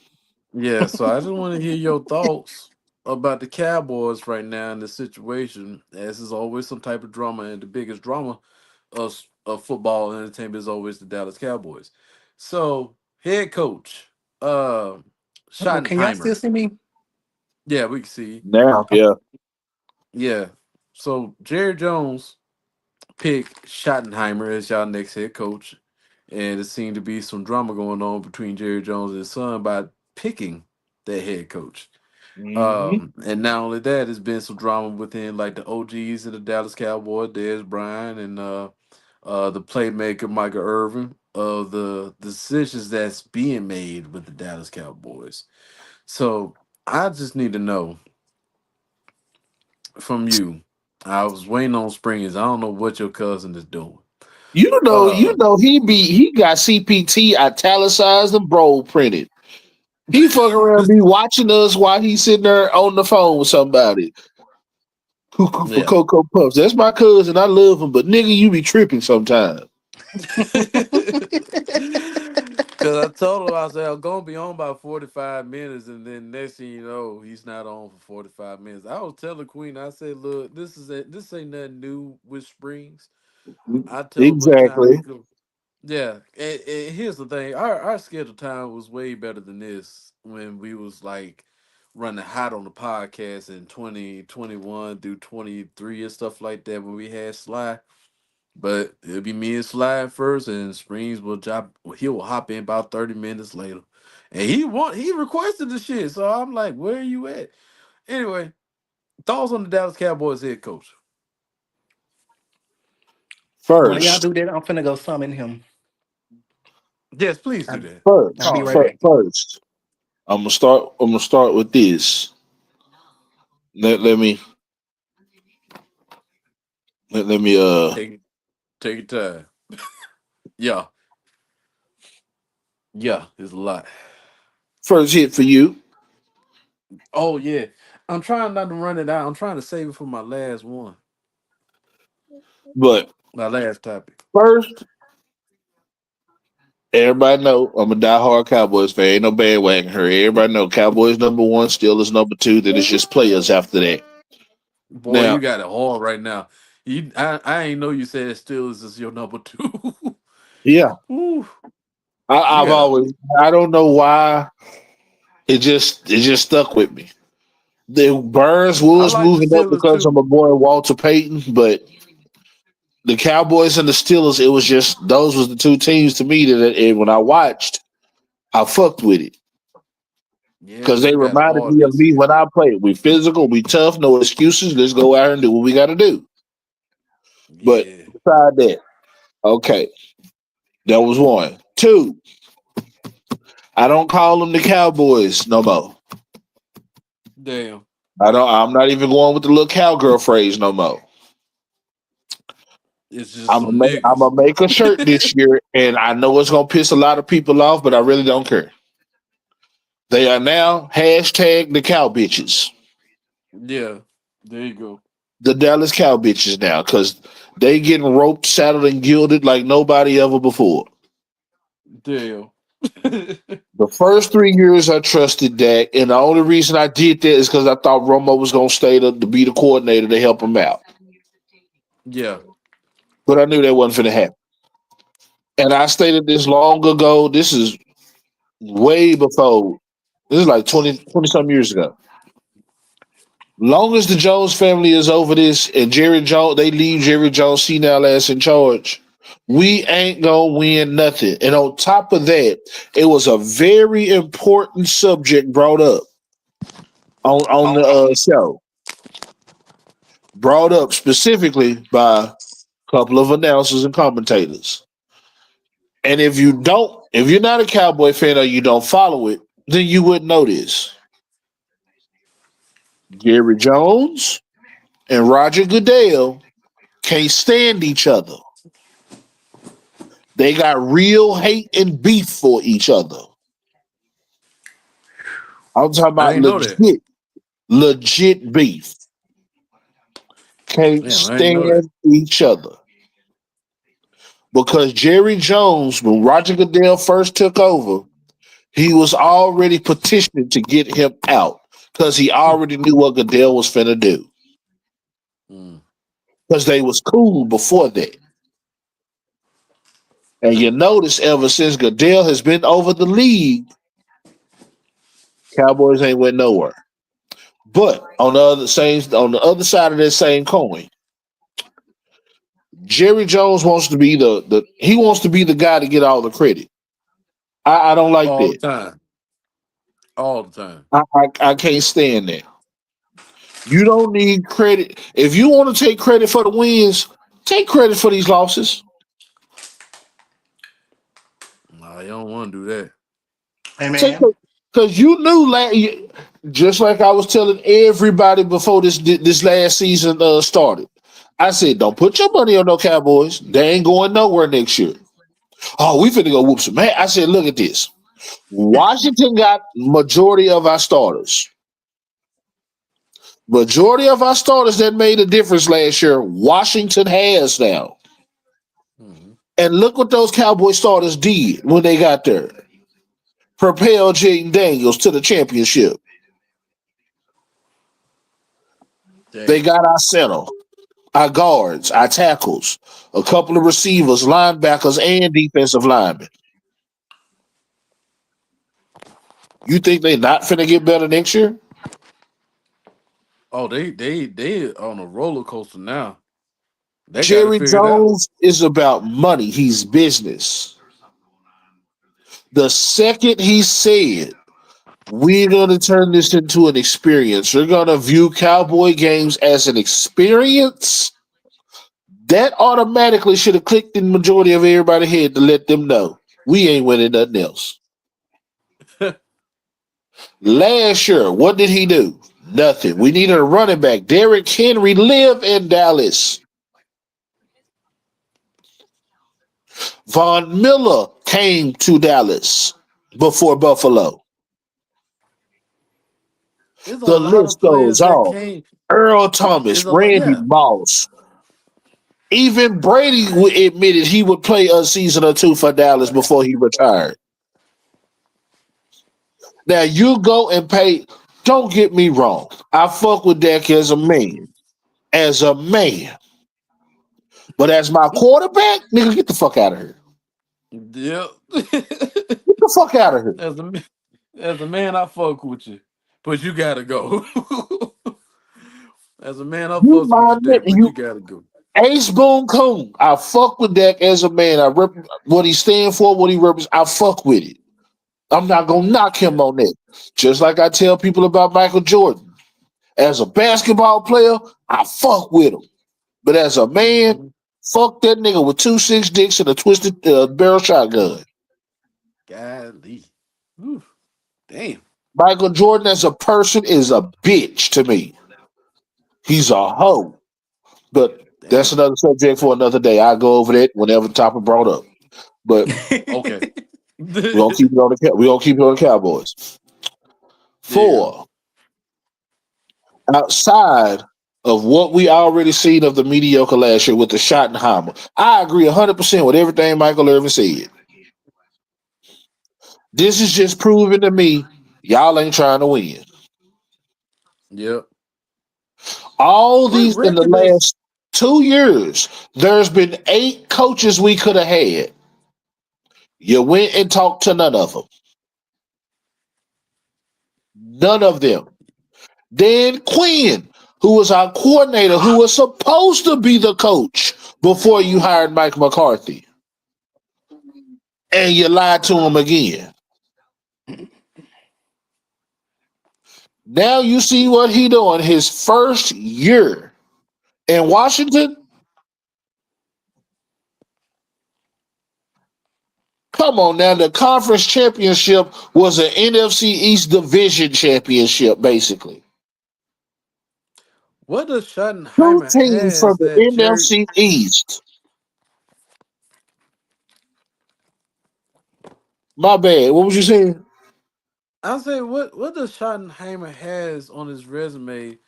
yeah, so I just want to hear your thoughts about the Cowboys right now in the situation. As is always some type of drama, and the biggest drama of football entertainment is always the Dallas Cowboys. So head coach, uh Oh, can y'all still Schottenheimer. see me? Yeah, we can see. Now, Okay. yeah. Yeah. So Jerry Jones picked Schottenheimer as y'all next head coach. And it seemed to be some drama going on between Jerry Jones and his son about picking that head coach. Hmm. And not only that, there's been some drama within like the OGs of the Dallas Cowboys, Dez Bryant and the playmaker Michael Irvin of the decisions that's being made with the Dallas Cowboys. So I just need to know from you. I was waiting on Springers. I don't know what your cousin is doing. You Uh, know, he got CPT italicized and bold printed. He fuck around be watching us while he's sitting there on the phone with somebody. Cuckoo for yeah. Cocoa Puffs. That's my cousin. I love him, but nigga, you be tripping sometimes. Cause I told him I said I'm gonna be on by 45 minutes, and then next thing you know, he's not on for 45 minutes. I was telling Queen, I said, look, this ain't nothing new with Springs. I tell her what time we Exactly. go. Yeah, and here's the thing: our schedule time was way better than this when we was like running hot on the podcast in 2021 through 23 and stuff like that when we had Sly. But it'll be me and Sly first, and Springs will drop. He will hop in about 30 minutes later, and he requested the shit. So I'm like, where are you at? Anyway, thoughts on the Dallas Cowboys head coach? While y'all First, do that, I'm finna go summon him. Yes, please do I, that. I'll first, be Call right him. fir- back. first. I'm gonna start with this. Let me let me Take take your time. Yeah, yeah, it's a lot. first hit for you. Oh yeah, I'm trying not to run it out. I'm trying to save it for my last one, But my last topic. first, everybody know I'm a diehard Cowboys fan. Ain't no bandwagon here. Everybody know Cowboys number one, Steelers number two. Then it's just players after that. Boy, you Now, got it hard right now. I ain't know you said Steelers is your number two. yeah, Ooh, you I've got a always I don't know why it just stuck with me. The Burns I was like the moving up Steelers because of too. my boy Walter Payton, but the Cowboys and the Steelers, it was just those was the two teams to me that when I watched, I fucked with it Yeah, because but they you got a reminded hard me of this me year. when I played. We physical, we tough, no excuses. Let's go out and do what we got to do. But Yeah, beside that, okay, that was one. Two, I don't call them the Cowboys no more. damn. I don't. I'm not even going with the little cowgirl phrase no more. It's just some I'm niggas. gonna make a shirt this year, and I know it's gonna piss a lot of people off, but I really don't care. They are now hashtag the cow bitches, Yeah, there you go. the Dallas cow bitches now, because they getting roped, saddled, and gilded like nobody ever before. Damn. The first 3 years I trusted Dak, and the only reason I did that is because I thought Romo was gonna stay to be the coordinator to help him out. Yeah. But I knew that wasn't gonna happen. And I stated this long ago. This is way before. This is like 20 some years ago. Long as the Jones family is over this and Jerry Jones, they leave Jerry Jones senile ass in charge, we ain't gonna win nothing. And on top of that, it was a very important subject brought up on the show. Brought up specifically by a couple of announcers and commentators. And if you're not a Cowboy fan or you don't follow it, then you wouldn't know this. Jerry Jones and Roger Goodell can't stand each other. They got real hate and beef for each other. I'm talking I about ain't know that. legit beef. Can't Damn, I ain't know that. stand each other. Because Jerry Jones, when Roger Goodell first took over, he was already petitioning to get him out because he already knew what Goodell was finna do. Mm. Because they was cool before that. And you notice ever since Goodell has been over the league, Cowboys ain't went nowhere. But on the other side of that same coin, Jerry Jones wants to be the he wants to be the guy to get all the credit. I don't like All the that. time. All the time. I can't stand that. You don't need credit. If you want to take credit for the wins, take credit for these losses. Nah, you don't want to do that. Hey Take man. because you knew just like I was telling everybody before this last season started. I said, don't put your money on no Cowboys. They ain't going nowhere next year. Oh, we finna go whoop some man. I said, look at this. Washington got majority of our starters. Majority of our starters that made a difference last year. Washington has now. Mhm. And look what those Cowboy starters did when they got there. Propelled Jaden Daniels to the championship. They Damn. got our center, our guards, our tackles, a couple of receivers, linebackers, and defensive linemen. You think they not finna get better next year? Oh, they on a roller coaster now. They got it Jerry figured out. Jones is about money. He's business. The second he said, we're going to turn this into an experience, we're going to view Cowboy games as an experience, that automatically should have clicked in the majority of everybody's head to let them know we ain't winning nothing else. Last year, what did he do? Nothing. We needed a running back. Derrick Henry live in Dallas. Von Miller came to Dallas before Buffalo. There's a The lot of list goes players that on. came. Earl Thomas, It's a lot. Randy Yeah. Moss. Even Brady admitted he would play a season or two for Dallas before he retired. Now you go and pay. Don't get me wrong. I fuck with Dak as a man. As a man. But as my quarterback, nigga, get the fuck out of here. Yep. Get the fuck out of here. as a ma- as a man, I fuck with you, but you gotta go. As a man, I You fucks with my you, nigga. Dad, but you You gotta go. Ace Boone Coon. I fuck with Dak as a man. What he stand for, what he represents. I fuck with it. I'm not gonna knock Yeah. him on that. Just like I tell people about Michael Jordan. As a basketball player, I fuck with him. But as a man, Hmm. fuck that nigga with 2 6 dicks and a twisted barrel shotgun. Golly. Ooh, damn. Michael Jordan as a person is a bitch to me. He's a hoe. But That's Damn. another subject for another day. I'll go over that whenever the topic brought up. But Okay. we're gonna keep it on the Cowboys. Yeah. Four, outside of what we already seen of the mediocre last year with the Schottenheimer, I agree 100% with everything Michael Irvin said. This is just proving to me y'all ain't trying to win. Yep. All What these in the record does last 2 years, there's been 8 coaches we could have had. You went and talked to none of them. None of them. Dan Quinn, who was our coordinator, who was supposed to be the coach before you hired Mike McCarthy, and you lied to him again. Now you see what he doing his first year in Washington. Come on now, the conference championship was an NFC East division championship, basically. what does Two Schottenheimer teams from has the that Jerry? NFC East. My bad. What was you saying? I'll say what does Schottenheimer has on his resume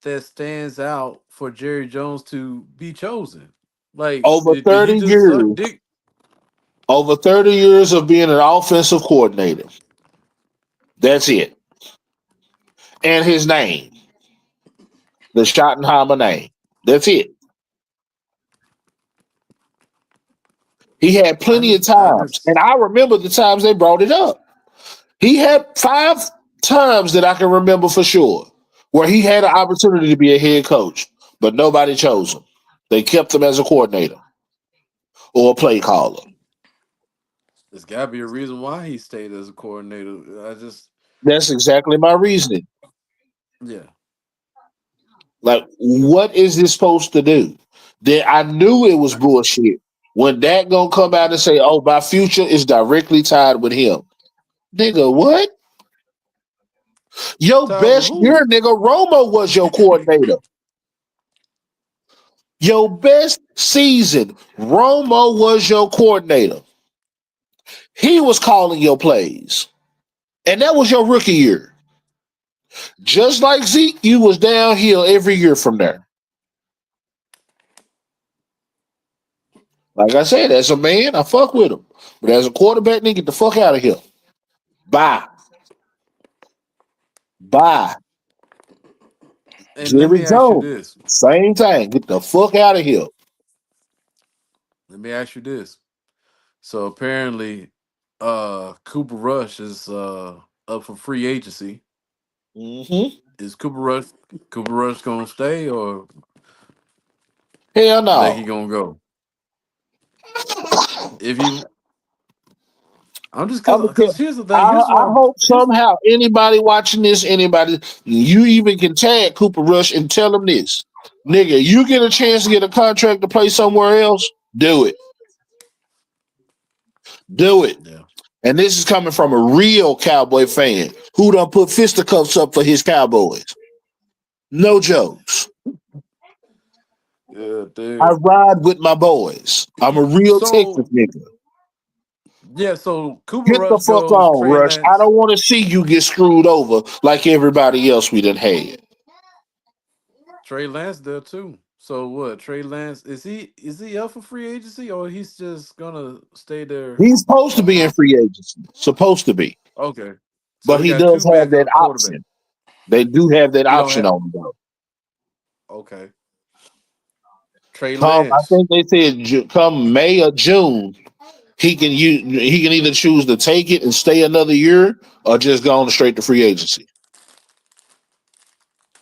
that stands out for Jerry Jones to be chosen? Like, Over did he 30 just suck years. dick? Over 30 years of being an offensive coordinator. That's it. And his name, the Schottenheimer name. That's it. He had plenty of I times. just And I remember the times they brought it up. He had 5 times that I can remember for sure where he had an opportunity to be a head coach, but nobody chose him. They kept him as a coordinator or a play caller. there's got to be a reason why he stayed as a coordinator. I just That's exactly my reasoning. yeah. Like, what is this supposed to do? That I knew it was bullshit. When that gonna come out and say, "Oh, my future is directly tied with him," nigga, what? Your Tied with best year, who? nigga, Romo was your coordinator. Your best season, Romo was your coordinator. He was calling your plays, and that was your rookie year. Just like Zeke, you was downhill every year from there. Like I said, as a man, I fuck with him, but as a quarterback, nigga, get the fuck out of here. Bye. Bye. And let Jerry me ask you Jones, this. same thing. Get the fuck out of here. Let me ask you this. So apparently, Cooper Rush is up for free agency. Hmm. Is Cooper Rush gonna stay or Hell you think he no. gonna go? If you, I'm just I'm gonna tell. because here's the thing. I, Here's I what hope here's somehow anybody watching this, anybody, you even can tag Cooper Rush and tell him this, nigga. You get a chance to get a contract to play somewhere else, do it. Do it. yeah And this is coming from a real Cowboy fan who done put fisticuffs up for his Cowboys. No jokes. yeah I dude. ride with my boys. I'm a real Texas So nigga. yeah, so Cooper Get the Rush fuck goes, on, Trey Rush. I Lance. don't want to see you get screwed over like everybody else we done had. Trey Lance there too. So what? Trey Lance is he up for free agency or he's just gonna stay there? He's supposed to be in free agency. Supposed to be. Okay, so But we he got does two have that backup quarterbacks. option. They do have that He don't option have on him though. okay. Trey Come, I Lance. think they said come May or June, he can either choose to take it and stay another year or just go on straight to free agency.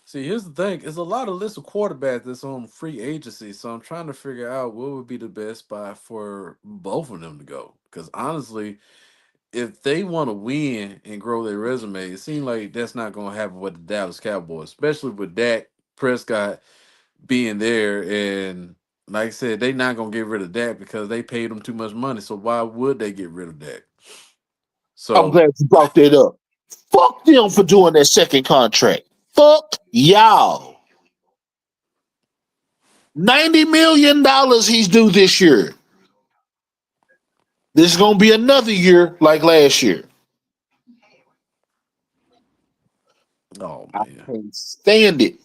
See, here's the thing: it's a lot of list of quarterbacks that's on free agency. So I'm trying to figure out what would be the best spot for both of them to go. Because honestly, if they want to win and grow their resume, it seems like that's not going to happen with the Dallas Cowboys, especially with Dak Prescott being there. And like I said, they not going to get rid of Dak because they paid him too much money. So why would they get rid of Dak? I'm So glad you brought that up. Fuck them for doing that second contract. Fuck y'all. $90 million he's due this year. This is gonna be another year like last year. Oh I man. can't stand it.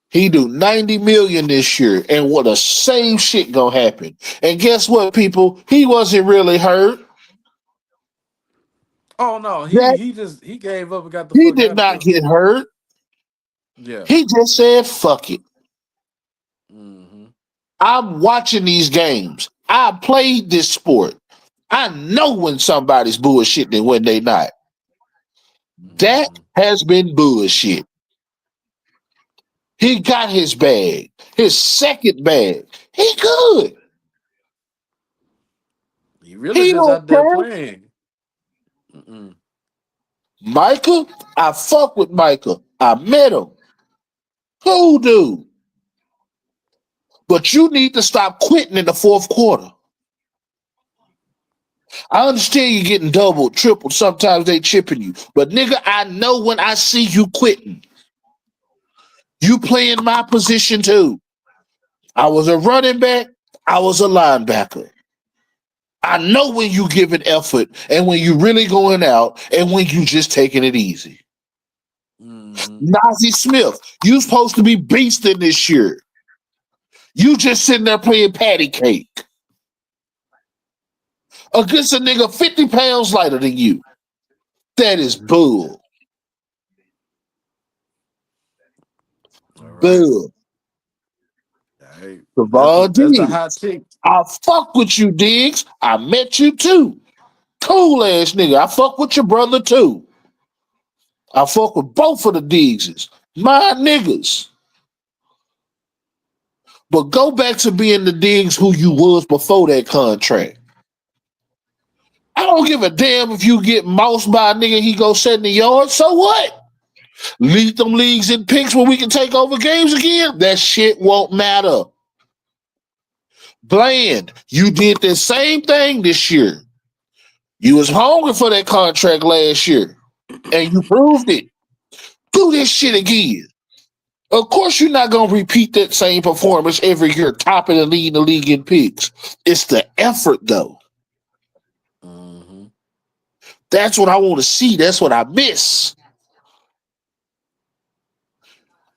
He do 90 million this year, and what the same shit gonna happen. And guess what, people? He wasn't really hurt. Oh no, That he gave up and got the he fuck did out of not there. get hurt. Yeah. He just said, "Fuck it." Hmm. I'm watching these games. I played this sport. I know when somebody's bullshitting and when they not. That Hmm. has been bullshit. He got his bag, his second bag. He good. He really He just don't out there care. playing. Mm-mm. Micah, I fuck with Micah. I met him. Cool dude. But you need to stop quitting in the fourth quarter. I understand you getting doubled, tripled. Sometimes they chipping you. But nigga, I know when I see you quitting. You playing my position too. I was a running back. I was a linebacker. I know when you giving effort and when you really going out and when you just taking it easy. Hmm. Nazi Smith, you supposed to be beasting this year. You just sitting there playing patty cake against a nigga 50 pounds lighter than you. That is bull. All right. Bull. Hey, Savon that's the hot Diggs. take. I fuck with you, Diggs. I met you too. Cool ass nigga. I fuck with your brother too. I fuck with both of the Diggses. My niggas. But go back to being the Diggs who you was before that contract. I don't give a damn if you get moused by a nigga, he go 70 yards. So what? Lead them leagues in picks where we can take over games again. That shit won't matter. Bland, you did the same thing this year. You was hungry for that contract last year, and you proved it. Do this shit again. Of course, you're not gonna repeat that same performance every year, topping and leading the league in picks. It's the effort, though. Hmm. That's what I want to see. That's what I miss.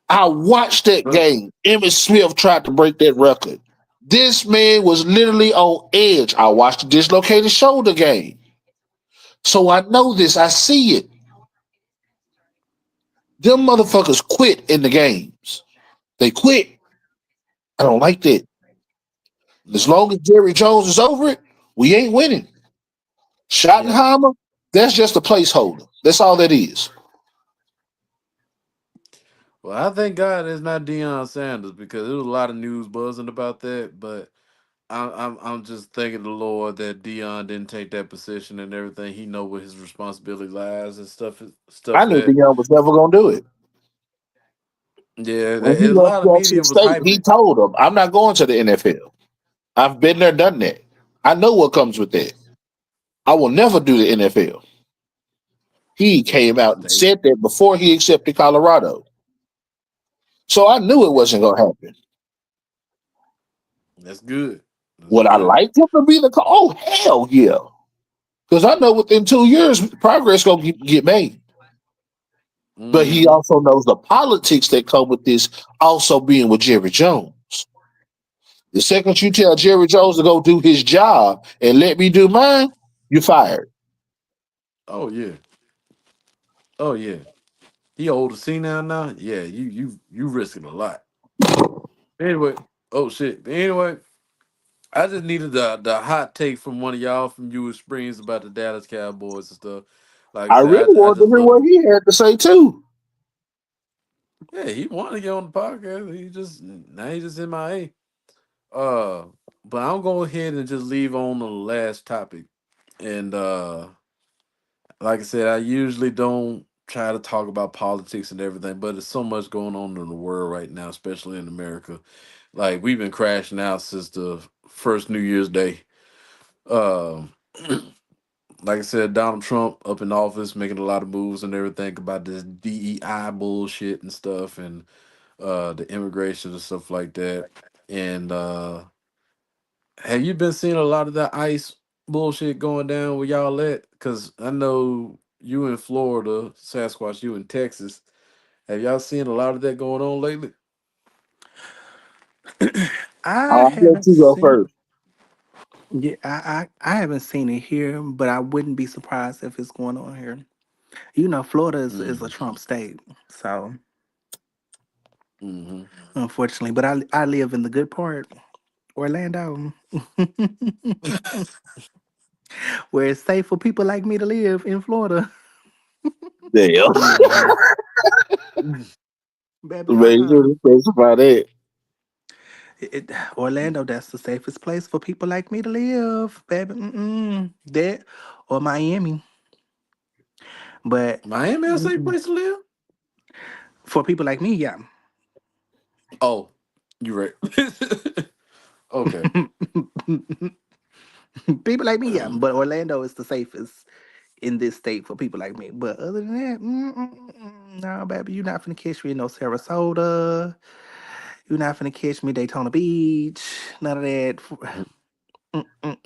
I watched that But game. Emmitt Smith tried to break that record. This man was literally on edge. I watched the dislocated shoulder game. So I know this. I see it. Them motherfuckers quit in the games. They quit. I don't like that. As no. long as Jerry Jones is over it, we ain't winning. Yeah. Schottenheimer, that's just a placeholder. That's all that is. Well, I thank God it's not Deion Sanders because there was a lot of news buzzing about that. But I'm just thanking the Lord that Dion didn't take that position and everything. He know where his responsibility lies and I stuff knew that. Dion was never going to do it. Yeah, When he a left lot of Jackson media was State, he hyping. told them, I'm not going to the NFL. I've been there, done that. I know what comes with that. I will never do the NFL. He came out and Stay. said that before he accepted Colorado. So I knew it wasn't going to happen. That's good. That's Would I good. like him to be the oh hell yeah. Because I know within 2 years progress gonna get made. But he Hmm. also knows the politics that come with this also being with Jerry Jones. The second you tell Jerry Jones to go do his job and let me do mine, you're fired. Oh yeah. Oh yeah. He old to see now. Yeah, you risking a lot. Anyway, oh shit. Anyway, I just needed the hot take from one of y'all from U.S. Springs about the Dallas Cowboys and stuff. Like I I really said, I wanted to just hear love. what he had to say too. Yeah, he wanted to get on the podcast. He just now he just MIA. Uh, but I'll go ahead and just leave on the last topic. And like I said, I usually don't try to talk about politics and everything, but there's so much going on in the world right now, especially in America. Like we've been crashing out since the first New Year's Day. Um, like I said, Donald Trump up in office, making a lot of moves and everything about this DEI bullshit and stuff, and the immigration and stuff like that. And have you been seeing a lot of that ICE bullshit going down where y'all at? Because I know you in Florida, Sasquatch, you in Texas. Have y'all seen a lot of that going on lately? I I'll let haven't you go seen. first. Yeah, I haven't seen it here, but I wouldn't be surprised if it's going on here. You know, Florida is a Mm-hmm. Trump state, so Mm-hmm. unfortunately. But I live in the good part, Orlando, where it's safe for people like me to live in Florida. Damn. Mm-hmm. Baby, Make sure to specify that. Orlando, that's the safest place for people like me to live, baby. That or Miami, but Miami a safe mm-mm. place to live? For people like me, yeah. Oh, you right. Okay. People like me, yeah. But Orlando is the safest in this state for people like me. But other than that, no, baby, you're not finna catch me in no Sarasota. You're not finna catch me Daytona Beach. None of that.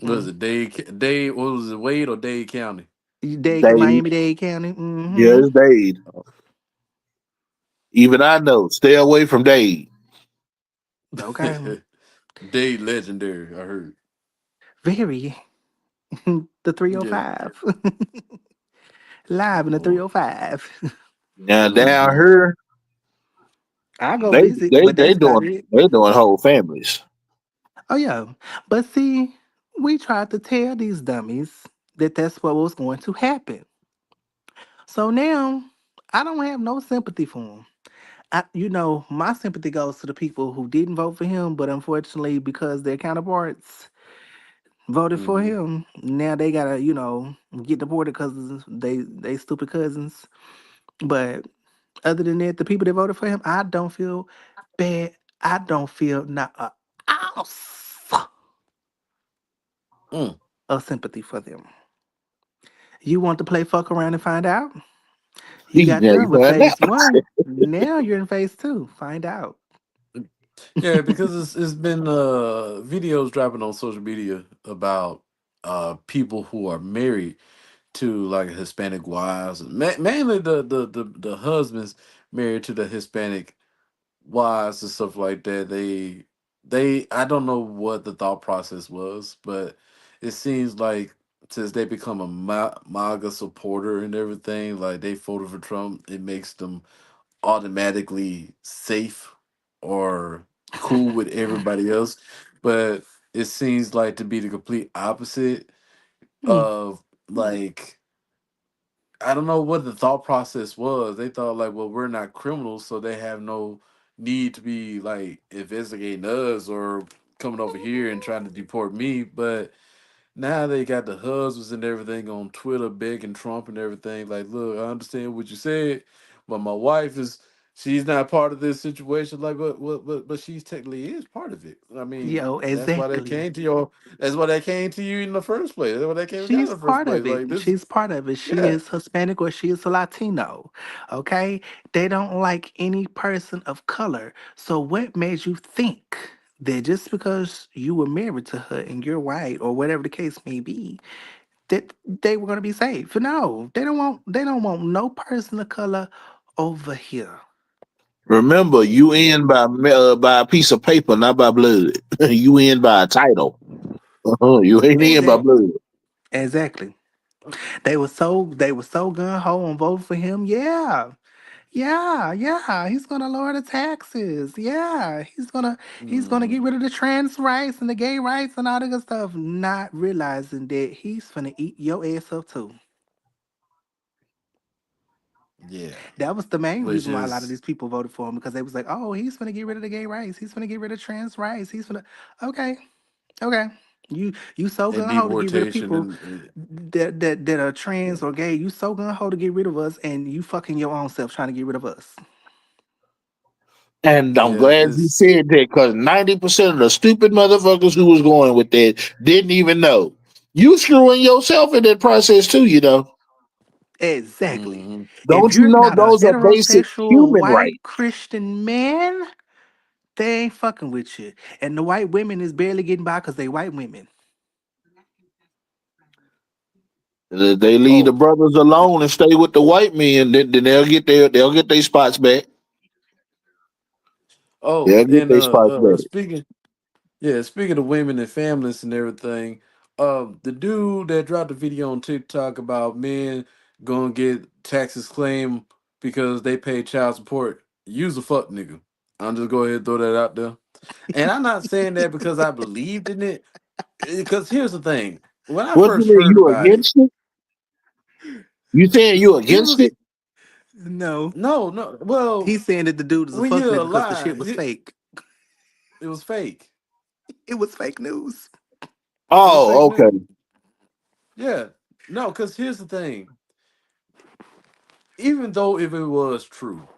What is Mm-mm-mm. it? Dade, what was it, Wade or Dade County? Dade, Dade. Miami-Dade County. Yeah, it's Dade. Even I know. Stay away from Dade. Okay. Dade legendary, I heard. Very. The Yeah. 305. Live in the 305. Now down Mm-hmm. here, I go they visit, they but they that's about doing it. they doing whole families. Oh yeah, but see, we tried to tell these dummies that that's what was going to happen. So now I don't have no sympathy for him. My sympathy goes to the people who didn't vote for him, but unfortunately, because their counterparts voted for Mm-hmm. him, now they gotta, get deported because they stupid cousins. But other than that, the people that voted for him, I don't feel bad. I don't feel not a ounce Mm. of sympathy for them. You want to play fuck around and find out? You got Now you done with find phase out. one. Now you're in phase two. Find out. Yeah, because it's been videos dropping on social media about people who are married to like Hispanic wives, mainly the husbands married to the Hispanic wives and stuff like that. They I don't know what the thought process was, but it seems like since they become a MAGA supporter and everything, like they voted for Trump, it makes them automatically safe or cool with everybody else. But it seems like to be the complete opposite Hmm. of like I don't know what the thought process was. They thought like, well, we're not criminals, so they have no need to be like investigating us or coming over here and trying to deport me. But now they got the husbands and everything on Twitter begging Trump and everything. Like, look, I understand what you said, but my wife is she's not part of this situation. Like, but she's technically is part of it. I mean, Yo, that's why they exactly. came to your. That's why they came to you in the first place. That's why they came down in She's the first part place. of it. Like this, She's part of it. She yeah. is Hispanic or she is a Latino. Okay? They don't like any person of color. So what made you think that just because you were married to her and you're white or whatever the case may be, that they were gonna be safe? No, they don't want no person of color over here. Remember, you in by a piece of paper, not by blood. You in by a title. You ain't in by Exactly. blood. Exactly. They were so gun ho on vote for him. Yeah. Yeah, yeah, he's gonna lower the taxes. Yeah, he's gonna Mm, get rid of the trans rights and the gay rights and all that good stuff, not realizing that he's gonna eat your ass up too. yeah, That was the main which reason why a lot of is these people voted for him because they was like, oh, he's gonna get rid of the gay rights. He's gonna get rid of trans rights. He's gonna okay, okay. You so and gun ho to get rid of deportation people and that are yeah. trans or gay. You so gun ho to get rid of us, and you fucking your own self trying to get rid of us. And I'm Yeah, glad you it's said that because 90% of the stupid motherfuckers who was going with that didn't even know. You screwing yourself in that process too, you know. Exactly. Hmm. If Don't you you're know not a those are basic heterosexual human white rights? Christian man, they ain't fucking with you. And the white women is barely getting by because they white women. They leave the Oh, brothers alone and stay with the white men, then they'll get their spots back. oh, They'll get and their spots back. speaking, yeah, speaking of women and families and everything, the dude that dropped the video on TikTok about men gonna get taxes claimed because they pay child support, use a fuck nigga. I'm just go ahead and throw that out there. And I'm not saying that because I believed in it. Because here's the thing: when I What you first mean? heard You about it, against it? You saying you it against was it? No. no, no. Well, He's saying that the dude is a when fuck you're nigga because the shit alive, was fake. it was fake. It was fake news. It was fake Oh, okay. news. Yeah, no. Because here's the thing: even though if it was true,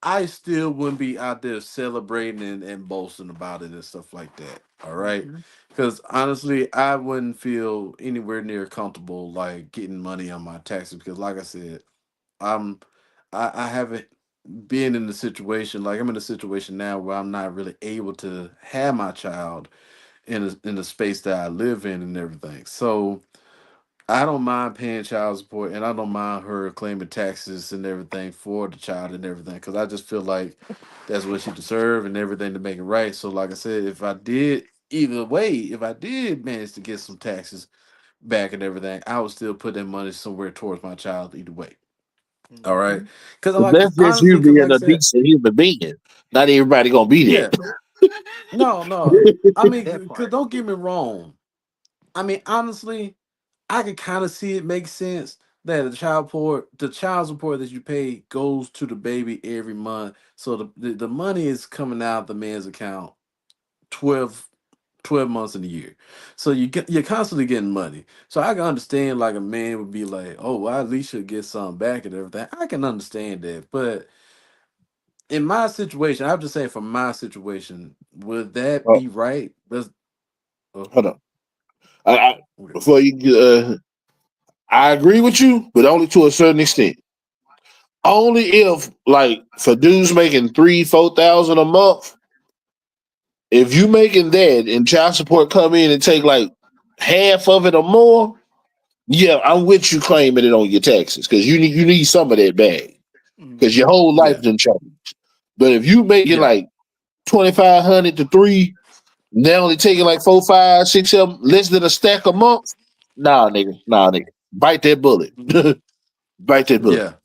I still wouldn't be out there celebrating and boasting about it and stuff like that. All right. Mhm. Because honestly, I wouldn't feel anywhere near comfortable like getting money on my taxes because, like I said, I'm I haven't been in the situation like I'm in a situation now where I'm not really able to have my child in the space that I live in and everything. So I don't mind paying child support and I don't mind her claiming taxes and everything for the child and everything because I just feel like that's what she deserves and everything to make it right. So like I said, if I did either way, if I did manage to get some taxes back and everything, I would still put that money somewhere towards my child either way. All right. Mhm. But Cause that's just you honestly, cause being like I a said, decent human being. Not everybody gonna be yeah, no, no. that. I mean, That cause part. don't get me wrong. I mean, honestly, I can kind of see it makes sense that the child support that you pay goes to the baby every month. So the money is coming out of the man's account 12 12 months in a year. So you're constantly getting money. So I can understand like a man would be like, oh, well, I at least should get something back and everything. I can understand that. But in my situation, I'm just saying for my situation, would that Oh, be right? Does oh, hold on. I, okay. before you, I agree with you, but only to a certain extent. Only if, like, for dudes making 3, 4 thousand a month, if you making that and child support come in and take like half of it or more, yeah, I'm with you claiming it on your taxes because you need some of that bag because your Mhm. whole life Yeah. didn't change. But if you making Yeah. like 2,500 to three, they only taking like 4, 5, 6, 7, less than a stack a month. Nah, nigga, bite that bullet, bite that bullet. Yeah.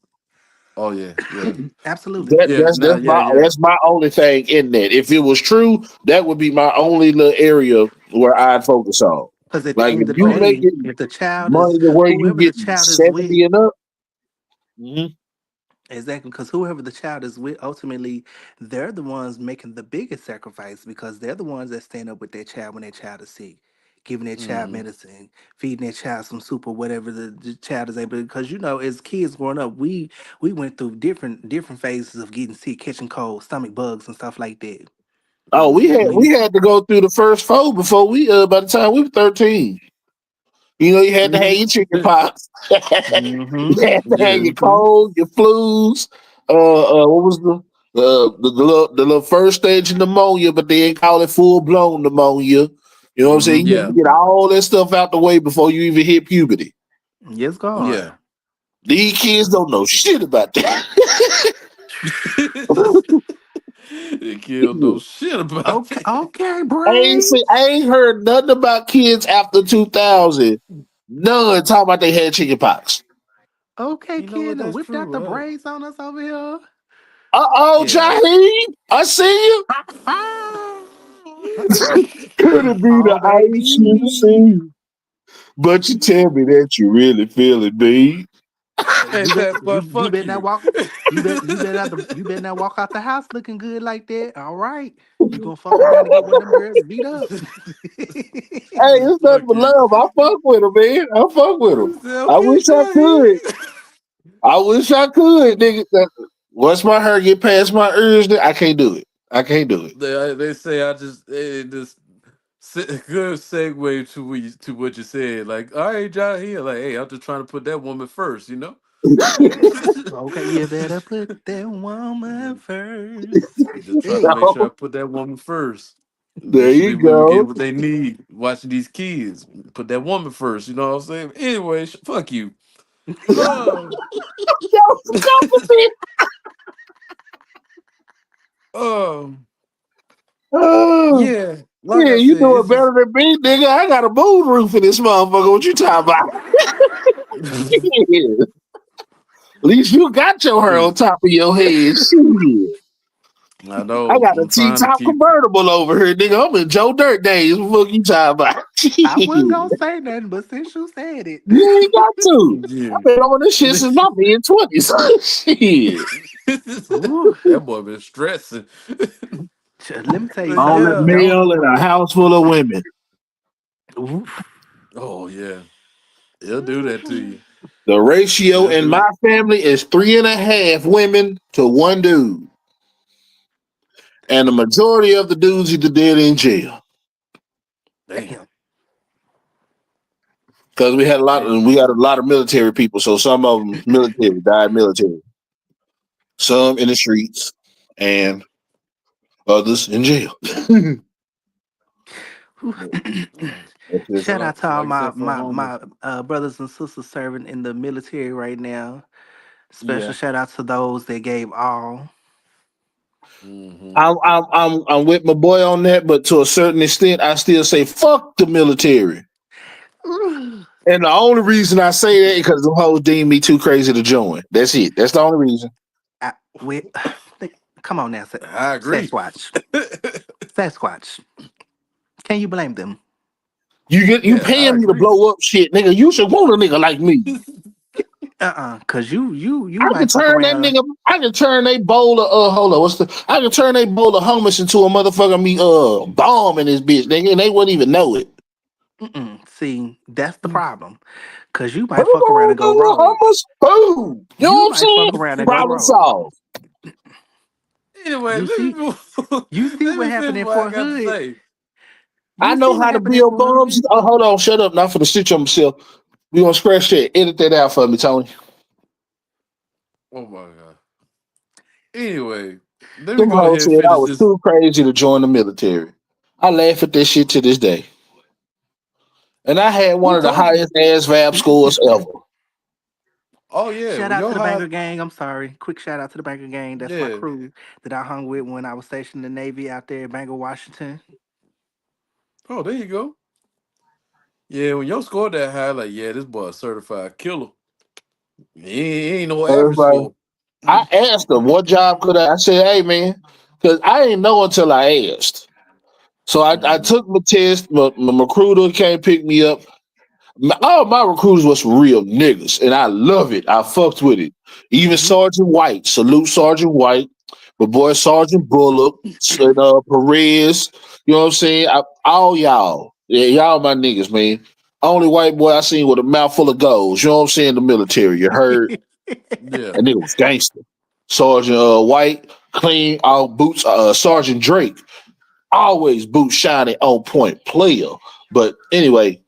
Oh yeah. Yeah. Absolutely. That Yeah. that's Nah, that's yeah, my yeah. that's my only thing in that. If it was true, that would be my only little area where I'd focus on. Because at the Like end if of the you Oh, make day, it if the child is money to where you whoever the get child is with, 70 and up, mhm. exactly, because whoever the child is with, ultimately, they're the ones making the biggest sacrifice because they're the ones that stand up with their child when their child is sick, giving their child mm-hmm. medicine, feeding their child some soup or whatever the child is able. Because as kids growing up, we went through different phases of getting sick, catching cold, stomach bugs, and stuff like that. Oh, we Mm-hmm. had So we you, had to go through the first four before we by the time we were 13. You know, you had to have your chicken pox. You mm-hmm, had to have Yeah. your mm-hmm, cold, your flus. What was the little first stage of pneumonia, but they ain't call it full blown pneumonia. You know what I'm saying? You had to Yeah. mm-hmm. get all that stuff out the way before you even hit puberty. Yes, God. Yeah. These kids don't know shit about that. They killed no shit about Okay, that. okay, Bray. I ain't heard nothing about kids after 2000. None talking about they had chicken pox. Okay, You know kid, what? and That's whipped out the true. braids on us over here. Uh-oh, Yeah. Jaheim, I see you. Could it be Oh, the ice you baby. see? But you tell me that you really feel it, B. Ain't that but You fuck better not you. walk. You better not walk out the house looking good like that. All right, you gonna fuck around and get one of them girls beat up. Hey, it's nothing Fuck but you. love. I fuck with him, man. I fuck with him. I Okay, wish I could. Jaheim. I wish I could, nigga. Once my hair get past my ears, I can't do it. I can't do it. They say I just Good segue to what you said. Like, all right, John here. Like, hey, I'm just trying to put that woman first, you know. Okay, you better put that woman first. Just trying to Hey. make sure I put that woman first. There Make sure you these women get go. what they need. Watching these kids, put that woman first. You know what I'm saying? Anyway, fuck you. Uh, um, Oh, yeah. Like yeah, I you said, doing it's just better than me, nigga. I got a moon roof in this motherfucker. What you talking about? Yeah. At least you got your hair on top of your head. Shit. I I know. got a I'm trying to T-top keep. convertible over here, nigga. I'm in Joe Dirt days. What the fuck you talking about? I wasn't gonna Shit. say nothing, but since you said it, You ain't got to. Yeah. I've been on this shit since my mid-20s. Shit. ooh, That boy been stressing. let me tell you But Only something. yeah. Don't. male in a house full of women. Ooh. Oh yeah. He'll do that to you. The ratio He'll in do my family is 3.5 women to one dude. And the majority of the dudes either dead in jail. damn. Damn. Because Damn. we got a lot of military people, so some of them military died military, some in the streets, and others in jail. Ooh. That's just, Shout out to all Like I my said, for my homies. my brothers and sisters serving in the military right now. Special Yeah. shout out to those that gave all. Hmm. I'm with my boy on that, but to a certain extent, I still say fuck the military. Ooh. And the only reason I say that is because the hoes deem me too crazy to join. That's it. That's the only reason. I, we, come on now, I agree. Sasquatch. Sasquatch. Can you blame them? You Yeah, I paying me to agree. blow up shit, nigga. You should want a nigga like me. Cause you I can might fuck turn that around. nigga. I can turn a bowl of hold on. What's the? I can turn a bowl of hummus into a motherfucker me bomb in this bitch, nigga, and they wouldn't even know it. See, that's the problem. Cause you might fuck around Boom, and go boom, rogue. hummus, boom. You know You what I'm might fuck saying? around and go Problem rogue. solved. Anyway, You let me see, move. you see Let what me happened finish in what I Fort got to Hood. say. I You know see what how to happened in build Fort bombs. Hood. Oh, hold on, shut up. Not for the stitch on myself. We gonna scratch that. Edit that out for me, Tony. Oh my god. Anyway, let me Them go ahead hoes and said I finish was this. too crazy to join the military. I laugh at this shit to this day. And I had one Who of the told you? highest ass VAP scores ever. Oh yeah, Shout well, out to your the high. Banker Gang. I'm sorry. Quick shout out to the Banker Gang. That's my Yeah. crew that I hung with when I was stationed in the Navy out there in Bangor, Washington. Oh, there you go. Yeah, when your score that high, like yeah, this boy a certified killer. He ain't no average Everybody, score. I asked them what job could I said, hey man, because I didn't know until I asked. So I Hmm. took my test, but my recruiter came pick me up. All my recruiters was some real niggas, and I love it. I fucked with it. Even Hmm. Sergeant White, salute Sergeant White, my boy Sergeant Bullock, and, Perez. You know what I'm saying? All y'all, yeah, y'all my niggas, man. Only white boy I seen with a mouthful of goals. You know what I'm saying? The military. You heard? Yeah. That nigga was gangster. Sergeant White, clean, all boots. Sergeant Drake, always boots shiny, on point player. But anyway,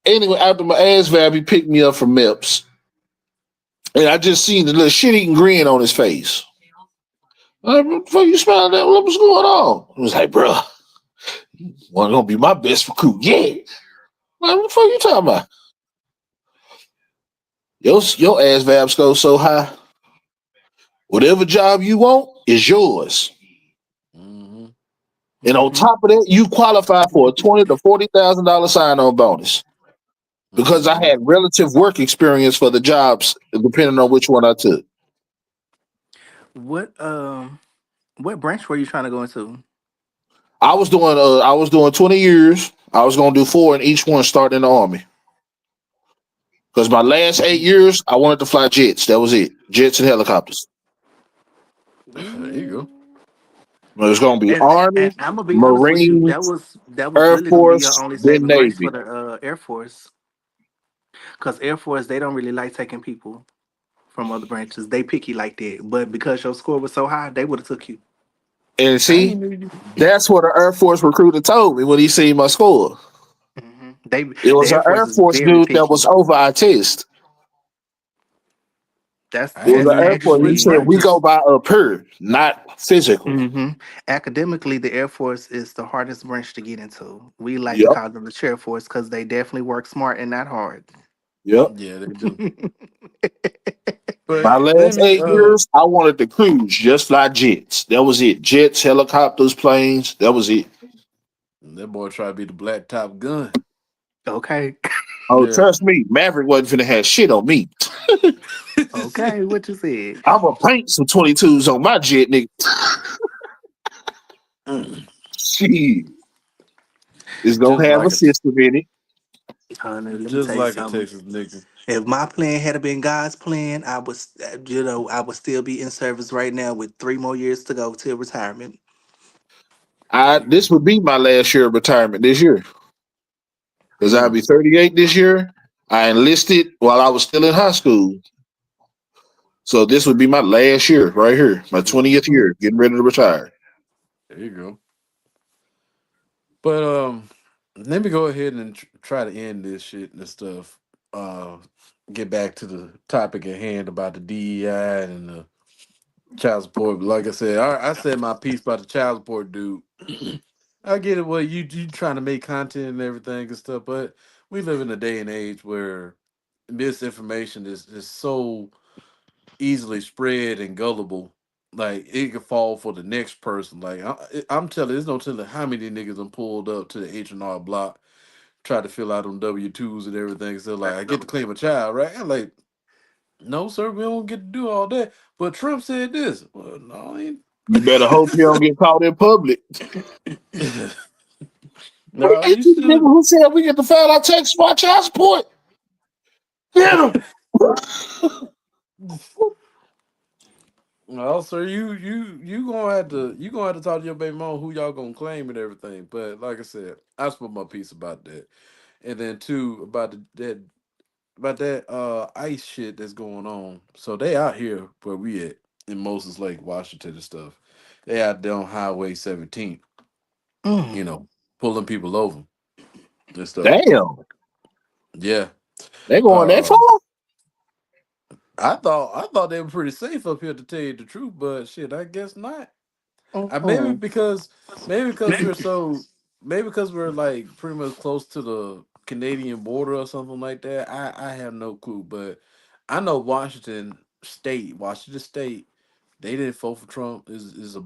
after my ass vab, he picked me up from MEPS. And I just seen the little shit eating grin on his face. What the fuck you smiling at? What's going on? I was like, bro, one gonna be my best recruit. Yeah. What the fuck you talking about? Your ass vabs go so high. Whatever job you want is yours. Hmm. And on Hmm. top of that, you qualify for a $20,000 to $40,000 sign-on bonus. Because I Hmm. had relative work experience for the jobs, depending on which one I took. What what branch were you trying to go into? I was doing 20 years. I was gonna do four in each one starting in the army. Because my last 8 years, I wanted to fly jets. That was it. Jets and helicopters. There you go. Ooh. It was gonna be And Army, I'm gonna be honest with you, Marines, that was Air really gonna be your Force, only then saving grace for Navy. the Air Force, because Air Force they don't really like taking people from other branches. They picky like that, but because your score was so high, they would have took you. And I see, ain't knew you. that's what an Air Force recruiter told me when he seen my score. They It the was an Air Force Air is Force very dude that was picky. over our test. I It was ain't an That's knew Air you could Force. He switch actually. said we go branches. by appear, not physical. hmm Academically, the Air Force is the hardest branch to get into. We like to Yep. call them the chair force because they definitely work smart and not hard. Yep. Yeah, they do. But My let last me 8 years, I wanted to cruise, just fly jets. That was it. Jets, helicopters, planes. That was it. that boy try to be the black top gun. Okay. Oh, Yeah. trust me, Maverick wasn't finna have shit on me. Okay, what you said? I'm gonna paint some 22s on my jet, nigga. Shit. It's gonna Just have a like a system in it. Honey, let me just tell you like a something. Texas nigga. If my plan had been God's plan, I was, I would still be in service right now with 3 more years to go till retirement. I This would be my last year of retirement this year. Because I'll Mm. be 38 this year. I enlisted while I was still in high school. So this would be my last year right here, my 20th Mhm. year, getting ready to retire. There you go. But let me go ahead and try to end this shit and stuff. Uh, get back to the topic at hand about the DEI and the child support. But like I said, I said my piece about the child support dude. I get it. Well, you trying to make content and everything and stuff, but we live in a day and age where misinformation is so easily spread and gullible. Like it could fall for the next person. Like I'm telling, there's no telling how many niggas I'm pulled up to the H&R Block, try to fill out on W-2s and everything. So like, I get to claim a child, right? I'm like, no, sir, we don't get to do all that. But Trump said this. Well, no, he You better hope you don't get caught in public. ain't. We No, get you to the nigga should. who said we get to file our taxes for our child support. Get him. Well, sir, you gonna have to talk to your baby mom who y'all gonna claim and everything. But like I said, I spoke my piece about that, and then two about that ice shit that's going on. So they out here where we at in Moses Lake, Washington and stuff. They out there on Highway 17, Mm. you know, pulling people over and stuff. Damn. Yeah. They going that far? Uh I thought they were pretty safe up here to tell you the truth, but shit, I guess not. I Mm-mm. maybe because we're so maybe because we're like pretty much close to the Canadian border or something like that. I have no clue, but I know Washington State, they didn't vote for Trump. Is a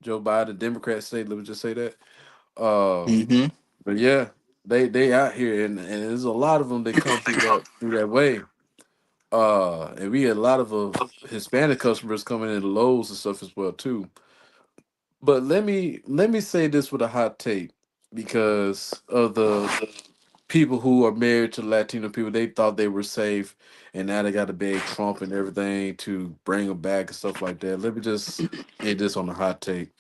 Joe Biden Democrat state. Let me just say that. Uh, Mm-hmm. but yeah, they out here and there's a lot of them that come through that way. And we had a lot of Hispanic customers coming into Lowe's and stuff as well too. But let me say this with a hot take because of the people who are married to Latino people, they thought they were safe, and now they got to beg Trump and everything to bring them back and stuff like that. Let me just end this on a hot take.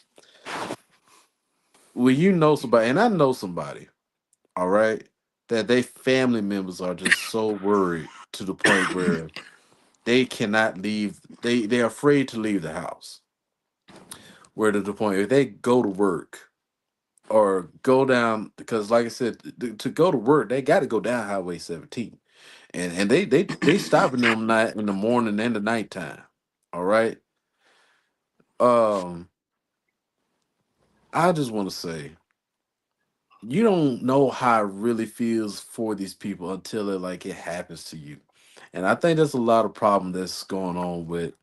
Well, you know somebody, and I know somebody, all right, that they family members are just so worried to the point where they cannot leave. They're afraid to leave the house. Where to the point if they go to work or go down because like I said to go to work they got to go down highway 17 and they stopping them night in the morning and the nighttime, all right. um I just want to say you don't know how it really feels for these people until it happens to you, and I think there's a lot of problem that's going on with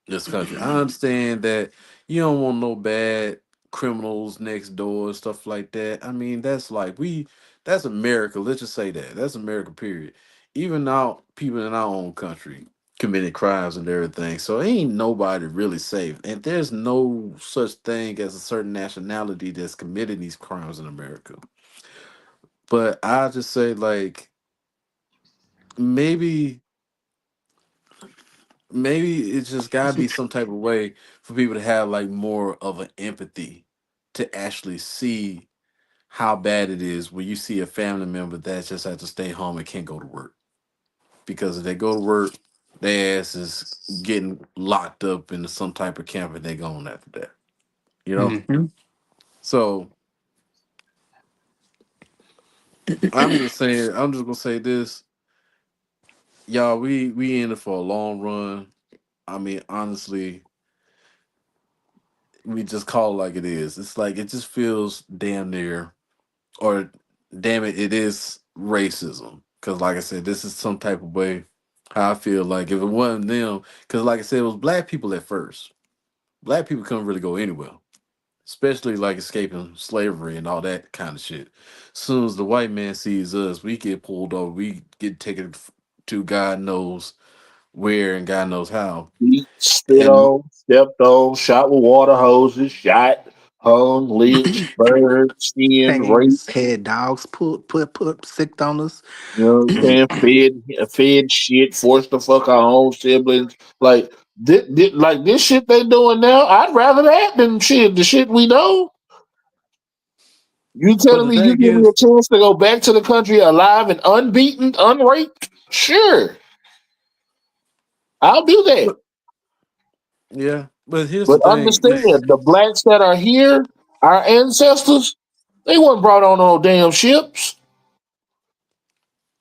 this country. I understand that you don't want no bad criminals next door and stuff like that. I mean, that's America. Let's just say that. That's America, period. Even now, people in our own country committing crimes and everything. So ain't nobody really safe. And there's no such thing as a certain nationality that's committing these crimes in America. But I just say maybe maybe it's just gotta be some type of way for people to have more of an empathy to actually see how bad it is when you see a family member that just has to stay home and can't go to work because if they go to work their ass is getting locked up into some type of camp and they going after that. you know. Hmm. So I'm just gonna say this, y'all. We in it for a long run. I mean, honestly, we just call it like it is. It's like it just feels damn near, or damn it, it is racism. Because, like I said, this is some type of way how I feel like if it wasn't them, because, like I said, it was black people at first. Black people couldn't really go anywhere, especially like escaping slavery and all that kind of shit. As soon as the white man sees us, we get pulled over, we get taken to God knows where and God knows how. Beat, spit And on, stepped on, shot with water hoses, shot, hung, lynched, burned, skinned, raped. Things had dogs put sick on us. You know what I'm saying? Fed shit, forced to fuck our own siblings. Like this shit they doing now. I'd rather that than shit. The shit we know. You but telling the me you thing give me a is, chance to go back to the country alive and unbeaten, unraped? Sure, I'll do that. but yeah, but here's the But thing: understand, the blacks that are here, our ancestors, they weren't brought on no damn ships.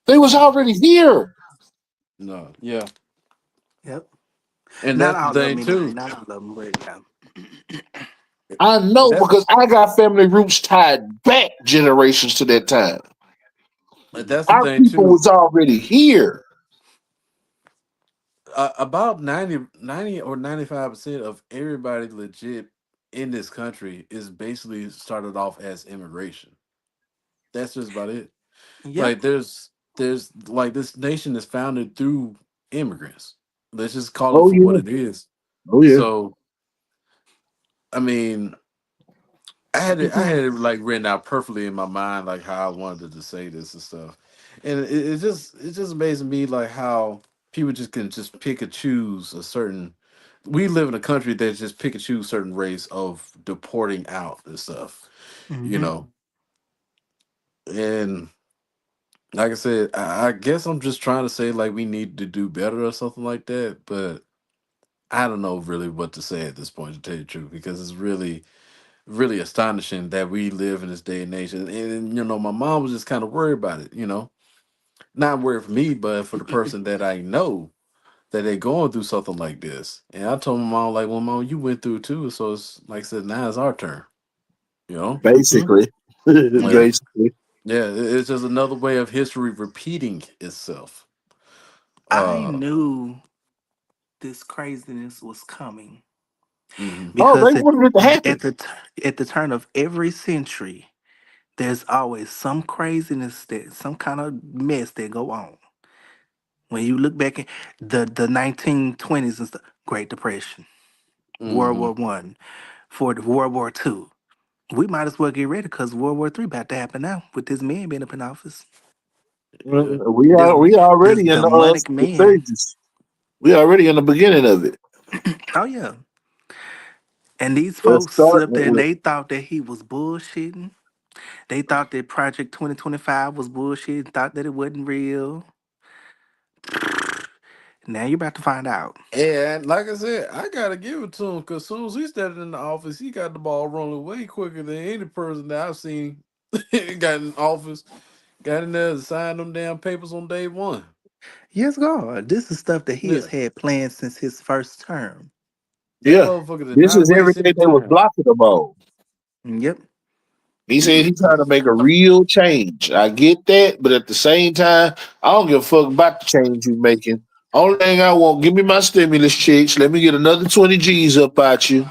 They was already here. no, yeah, Yep. and Not that's the all of them thing anyway. too. Not all of them, but yeah. I know That's because I got family roots tied back generations to that time. that's the Our thing people too. was already here. About 90 or 95% of everybody legit in this country is basically started off as immigration. That's just about it. Yep. Like there's like this nation is founded through immigrants. Let's just call it Oh for what yeah. it is. Oh yeah. So I mean, I had it like written out perfectly in my mind, like how I wanted to say this and stuff. And it just amazes me like how people just can just pick and choose a certain. We live in a country that just pick and choose certain race of deporting out and stuff, you Hmm. know. And like I said, I guess I'm just trying to say like we need to do better or something like that. But I don't know really what to say at this point to tell you the truth because it's really astonishing that we live in this day and age. And you know, my mom was just kind of worried about it, you know. Not worried for me, but for the person that I know that they going through something like this. And I told my mom, like, well, mom, you went through it too. So it's like I said, now it's our turn, you know? Hmm. Basically. Yeah. And Basically. yeah, it's just another way of history repeating itself. I Uh knew this craziness was coming mhm. Oh, they because wanted it to at happen. at the turn of every century, there's always some craziness that some kind of mess that go on. When you look back at the 1920s and stuff, Great Depression, World War Mhm. One, for the World War Two. We might as well get ready because World War Three about to happen now with this man being up in office. Yeah. This We this already in the demonic man. stages. We already in the beginning of it. Oh yeah. And these They're folks stood starting up it there and with they thought that he was bullshitting. They thought that Project 2025 was bullshit, thought that it wasn't real. Now you're about to find out. And like I said, I gotta give it to him because soon as he stepped in the office, he got the ball rolling way quicker than any person that I've seen got in office, got in there and signed them damn papers on day one. Yes, God. This is stuff that he has Yeah, had planned since his first term. that yeah. motherfucker did This not is waste everything any they was time. blocking about. Yep. He said he's trying to make a real change. I get that, but at the same time, I don't give a fuck about the change you making. Only thing I want, give me my stimulus checks. Let me get another 20 G's up at you.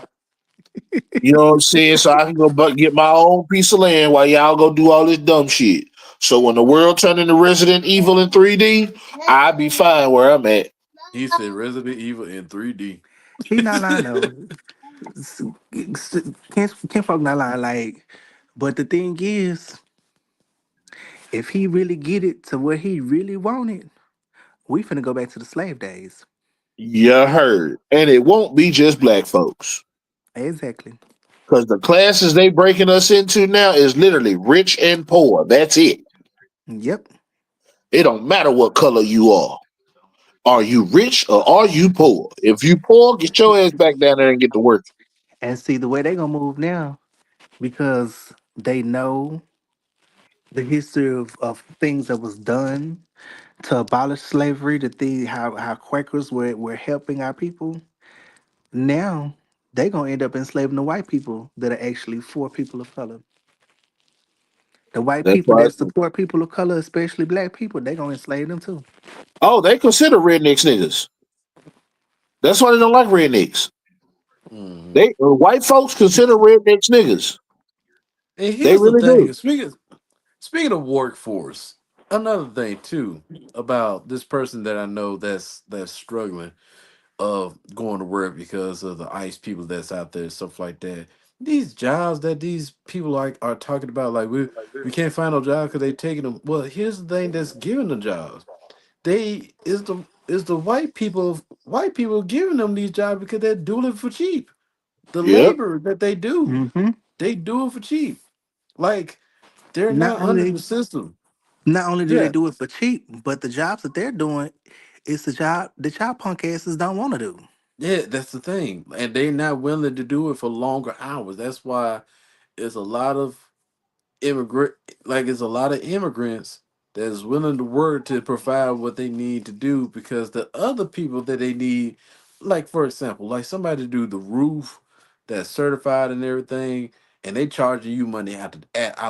You know what I'm saying? So I can go get my own piece of land while y'all go do all this dumb shit. So when the world turn into Resident Evil in 3D, I'll be fine where I'm at. He said Resident Evil in 3D. He not lying though. Can't folk not lying. Like, but the thing is, if he really get it to what he really wanted, we finna go back to the slave days. You heard. And it won't be just black folks. Exactly. Because the classes they breaking us into now is literally rich and poor. That's it. Yep. It don't matter what color you are. Are you rich or are you poor? If you poor, get your ass back down there and get to work. And see the way they gonna move now because they know the history of things that was done to abolish slavery, the thing how Quakers were helping our people. Now they gonna end up enslaving the white people that are actually for people of color. The white That's people why. that support people of color, especially black people, they gonna enslave them too. Oh, they consider rednecks niggas. That's why they don't like rednecks. Hmm. They white folks consider rednecks niggas. And They here's the really thing: do. speaking of workforce, another thing too about this person that I know that's struggling of going to work because of the ICE people that's out there, stuff like that. These jobs that these people like are talking about, like we can't find no job because they taking them. Well, here's the thing that's giving the jobs. They is the white people giving them these jobs because they're doing it for cheap. The Yep. labor that Hmm. they do it for cheap. Like they're Not not under the only system. not only do they Yeah, do it for cheap, but the jobs that they're doing is the job punk asses don't want to do. yeah, that's the thing, and they're not willing to do it for longer hours. That's why it's a lot of immigrant like it's a lot of immigrants that's willing to work to provide what they need to do because the other people that they need, like for example, like somebody to do the roof that's certified and everything, and they charging you money out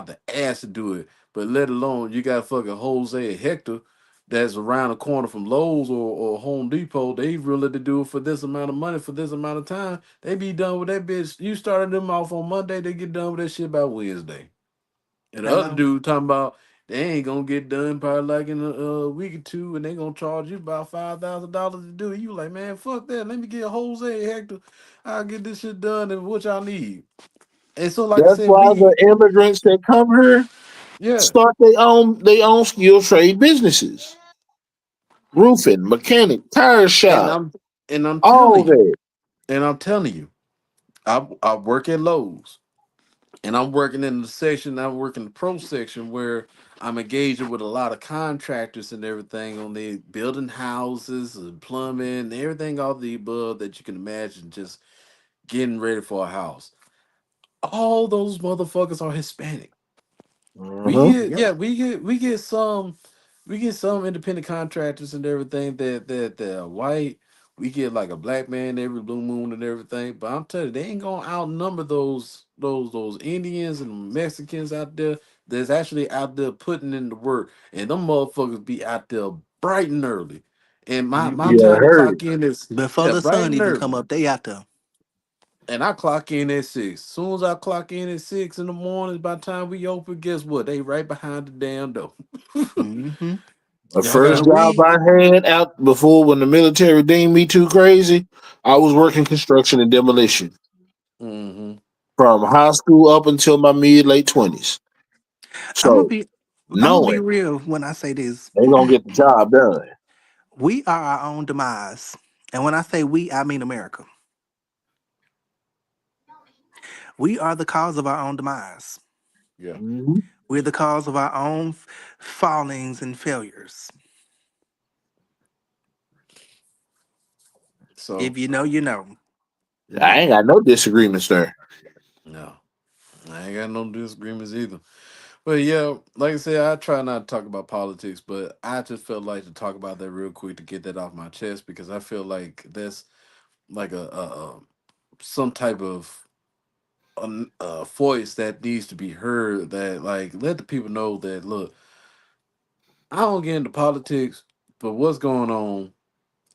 the ass to do it, but let alone you got fucking Jose Hector that's around the corner from Lowe's or Home Depot. They willing to do it for this amount of money for this amount of time. They be done with that bitch. You started them off on Monday, they get done with that shit by Wednesday. And the other Hello. dude talking about they ain't gonna get done probably like in a week or two, and they gonna charge you about $5,000 to do it. You like, man, fuck that. Let me get Jose Hector. I'll get this shit done and what y'all need. And so, like I That's said, why the we immigrants that come here yeah, start their own skill trade businesses. Roofing, mechanic, tire and shop, I'm all telling you, that. I work at Lowe's. And I'm working in the section, I'm working the pro section where I'm engaging with a lot of contractors and everything on the building houses and plumbing and everything all the above that you can imagine, just getting ready for a house. All those motherfuckers are Hispanic. We Uh-huh. get Yep. yeah, we get some independent contractors and everything that are white. We get like a black man every blue moon and everything. But I'm telling you, they ain't gonna outnumber those Indians and Mexicans out there that's actually out there putting in the work. And them motherfuckers be out there bright and early. And my Hmm. Yeah, I time to heard. clock in is Before yeah, the bright sun and even come early. up, they out there. And I clock in at 6. Soon as I clock in at 6 in the morning, by the time we open, guess what? They right behind the damn door. Hmm. The Y'all first gotta So job wait. I had out before when the military deemed me too crazy, I was working construction and demolition Hmm. from high school up until my mid late 20s. I'm gonna So be I'm gonna be knowing real when I say this. they gonna get the job done. We are our own demise. And when I say we, I mean America. We are the cause of our own demise. Yeah. Hmm. We're the cause of our own fallings and failures. So If you know, you know. I ain't got no disagreements there. no, I ain't got no disagreements either. But yeah, like I said, I try not to talk about politics, but I just felt like to talk about that real quick to get that off my chest because I feel like that's like a some type of voice that needs to be heard. That like let the people know that look, I don't get into politics, but what's going on,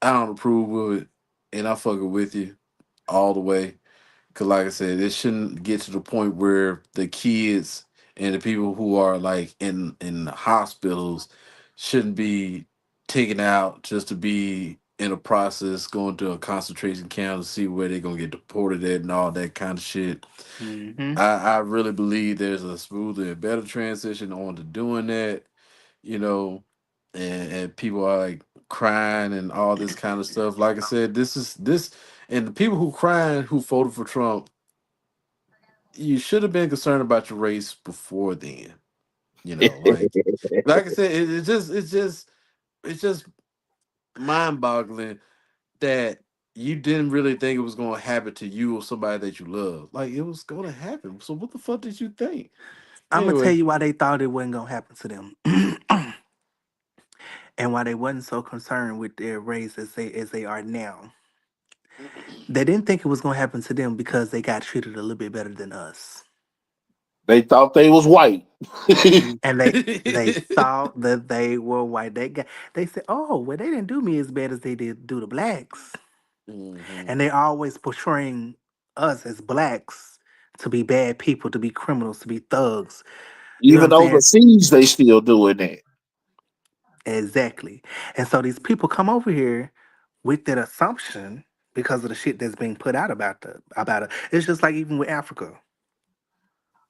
I don't approve of it, and I fucking with you all the way. Cause like I said, it shouldn't get to the point where the kids and the people who are like in the hospitals shouldn't be taken out just to be in a process going to a concentration camp to see where they're gonna get deported at and all that kind of shit. Hmm. I really believe there's a smoother and better transition on to doing that, you know, and people are like crying and all this kind of stuff. Like I said, this and the people who crying who voted for Trump, you should have been concerned about your race before then. Like I said, it's just mind boggling that you didn't really think it was going to happen to you or somebody that you love. Like it was going to happen. So what the fuck did you think? I'm gonna tell Anyway, you why they thought it wasn't gonna happen to them, and why they wasn't so concerned with their race as they are now. They didn't think it was gonna happen to them because they got treated a little bit better than us, They thought they was white. and they thought that they were white. They said, "Oh, well, they didn't do me as bad as they did do the blacks," hmm and they always portraying us as blacks to be bad people, to be criminals, to be thugs. You know what Even I'm saying? overseas, they still doing that. Exactly. And so these people come over here with that assumption because of the shit that's being put out about it. It's just like even with Africa.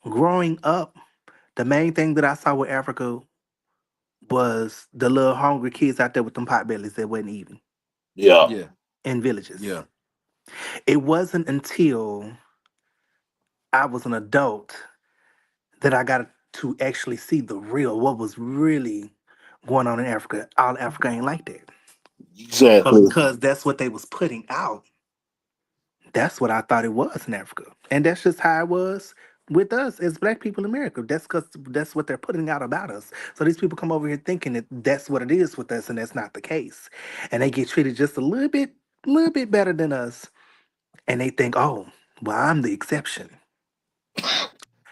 Growing up, the main thing that I saw with Africa was the little hungry kids out there with them pot bellies that wasn't eating Yeah, yeah, in villages. yeah. It wasn't until I was an adult that I got to actually see the real, what was really going on in Africa. All Africa ain't like that. But exactly. because that's what they was putting out, that's what I thought it was in Africa. And that's just how it was with us as black people in America. That's because that's what they're putting out about us. So these people come over here thinking that that's what it is with us, and that's not the case. And they get treated just a little bit better than us. And they think, oh, well, I'm the exception.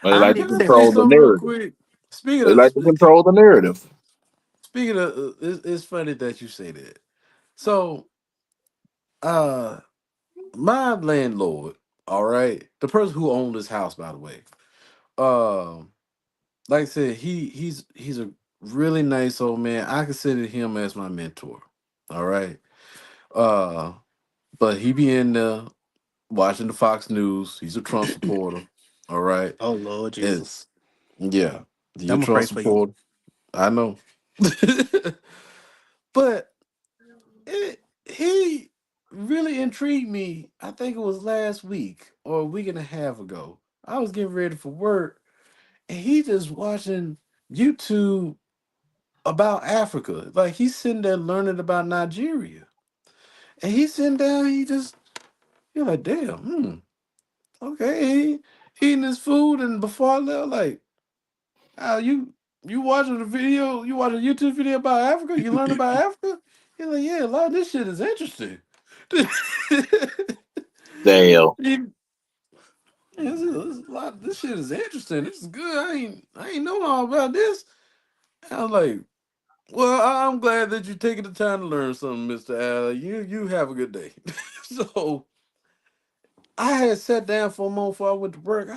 They I'm like the to Can I say control the exception. something real narrative. quick? Speaking They of like to control the narrative. speaking of, it's funny that you say that. So, uh, my landlord, all right, the person who owned this house, by the way, um, like I said, he's a really nice old man. I consider him as my mentor. All right. Uh, but he be in there watching the Fox News. He's a Trump supporter. All right. Oh, Lord And Jesus. yeah, he I'm a going to pray Trump for you. supporter. I know. But he really intrigued me. I think it was last week or a week and a half ago. I was getting ready for work and he just watching YouTube about Africa. Like he's sitting there learning about Nigeria. And he's sitting down, you're like, damn, okay. He eating his food and before I left, like, oh, you watching the video, you watch a YouTube video about Africa, you learn about Africa? He's like, yeah, a lot of this shit is interesting. Damn. He- a lot, this shit is interesting. This is good. I ain't know all about this. I was like, well, I'm glad that you're taking the time to learn something, Mr. Allen. You have a good day. So I had sat down for a moment before I went to work.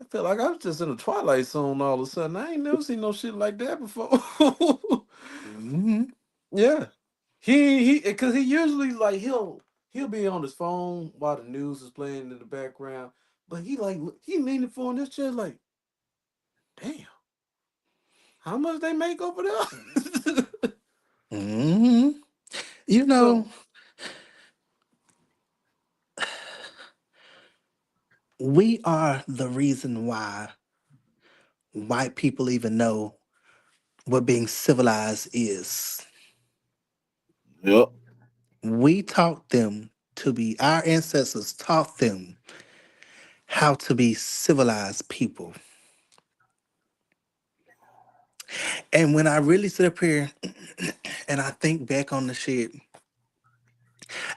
I felt like I was just in a twilight zone all of a sudden. I ain't never seen no shit like that before. Hmm. Yeah. He because he usually like he'll be on his phone while the news is playing in the background. But he leaning for in this chair like, damn, how much they make over there? Hmm. You know, So we are the reason why white people even know what being civilized is. Yep. We taught them to be, our ancestors taught them how to be civilized people. And when I really sit up here and I think back on the shit,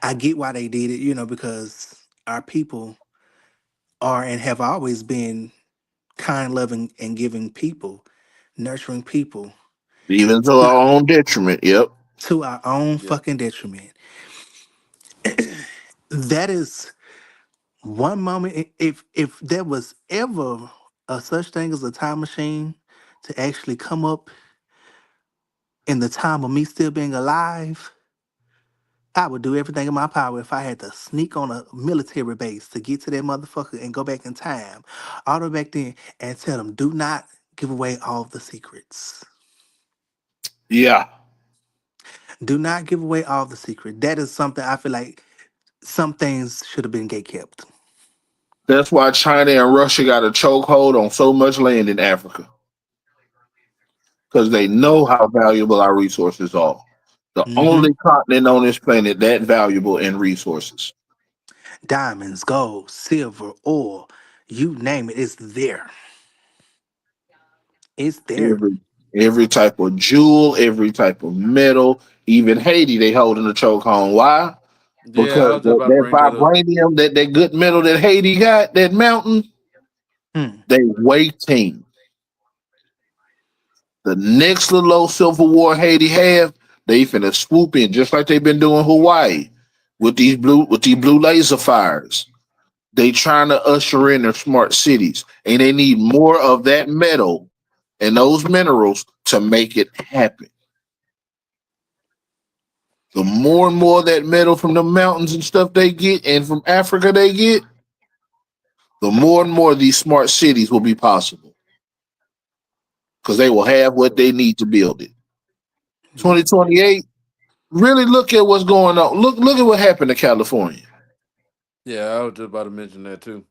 I get why they did it, because our people are and have always been kind, loving, and giving people, nurturing people Even to to, our own detriment. Yep. to our own yeah. fucking detriment. That is one moment. If there was ever a such thing as a time machine to actually come up in the time of me still being alive, I would do everything in my power if I had to sneak on a military base to get to that motherfucker and go back in time, all the way back then, and tell them, do not give away all the secrets. Yeah. Do not give away all the secret. That is something I feel like some things should have been gate kept. That's why China and Russia got a chokehold on so much land in Africa because they know Yeah. how valuable our resources are. The Hmm. only continent on this planet that valuable in resources. Diamonds, gold, silver, oil, you name it, it's there. It's there. Every every type of jewel, every type of metal, even Haiti, they holding the chokehold. Why? Yeah, I Because was just about to that bring that up. vibranium, that good metal that Haiti got, that mountain, Hmm. they waiting. The next little old civil war Haiti have, they finna swoop in just like they've been doing Hawaii with these blue laser fires. They trying to usher in their smart cities, and they need more of that metal and those minerals to make it happen. The more and more of that metal from the mountains and stuff they get, and from Africa they get, the more and more of these smart cities will be possible because they will have what they need to build it. Yep. 2028. Really look at what's going on. Look at what happened to California. Yeah, I was just about to mention that too.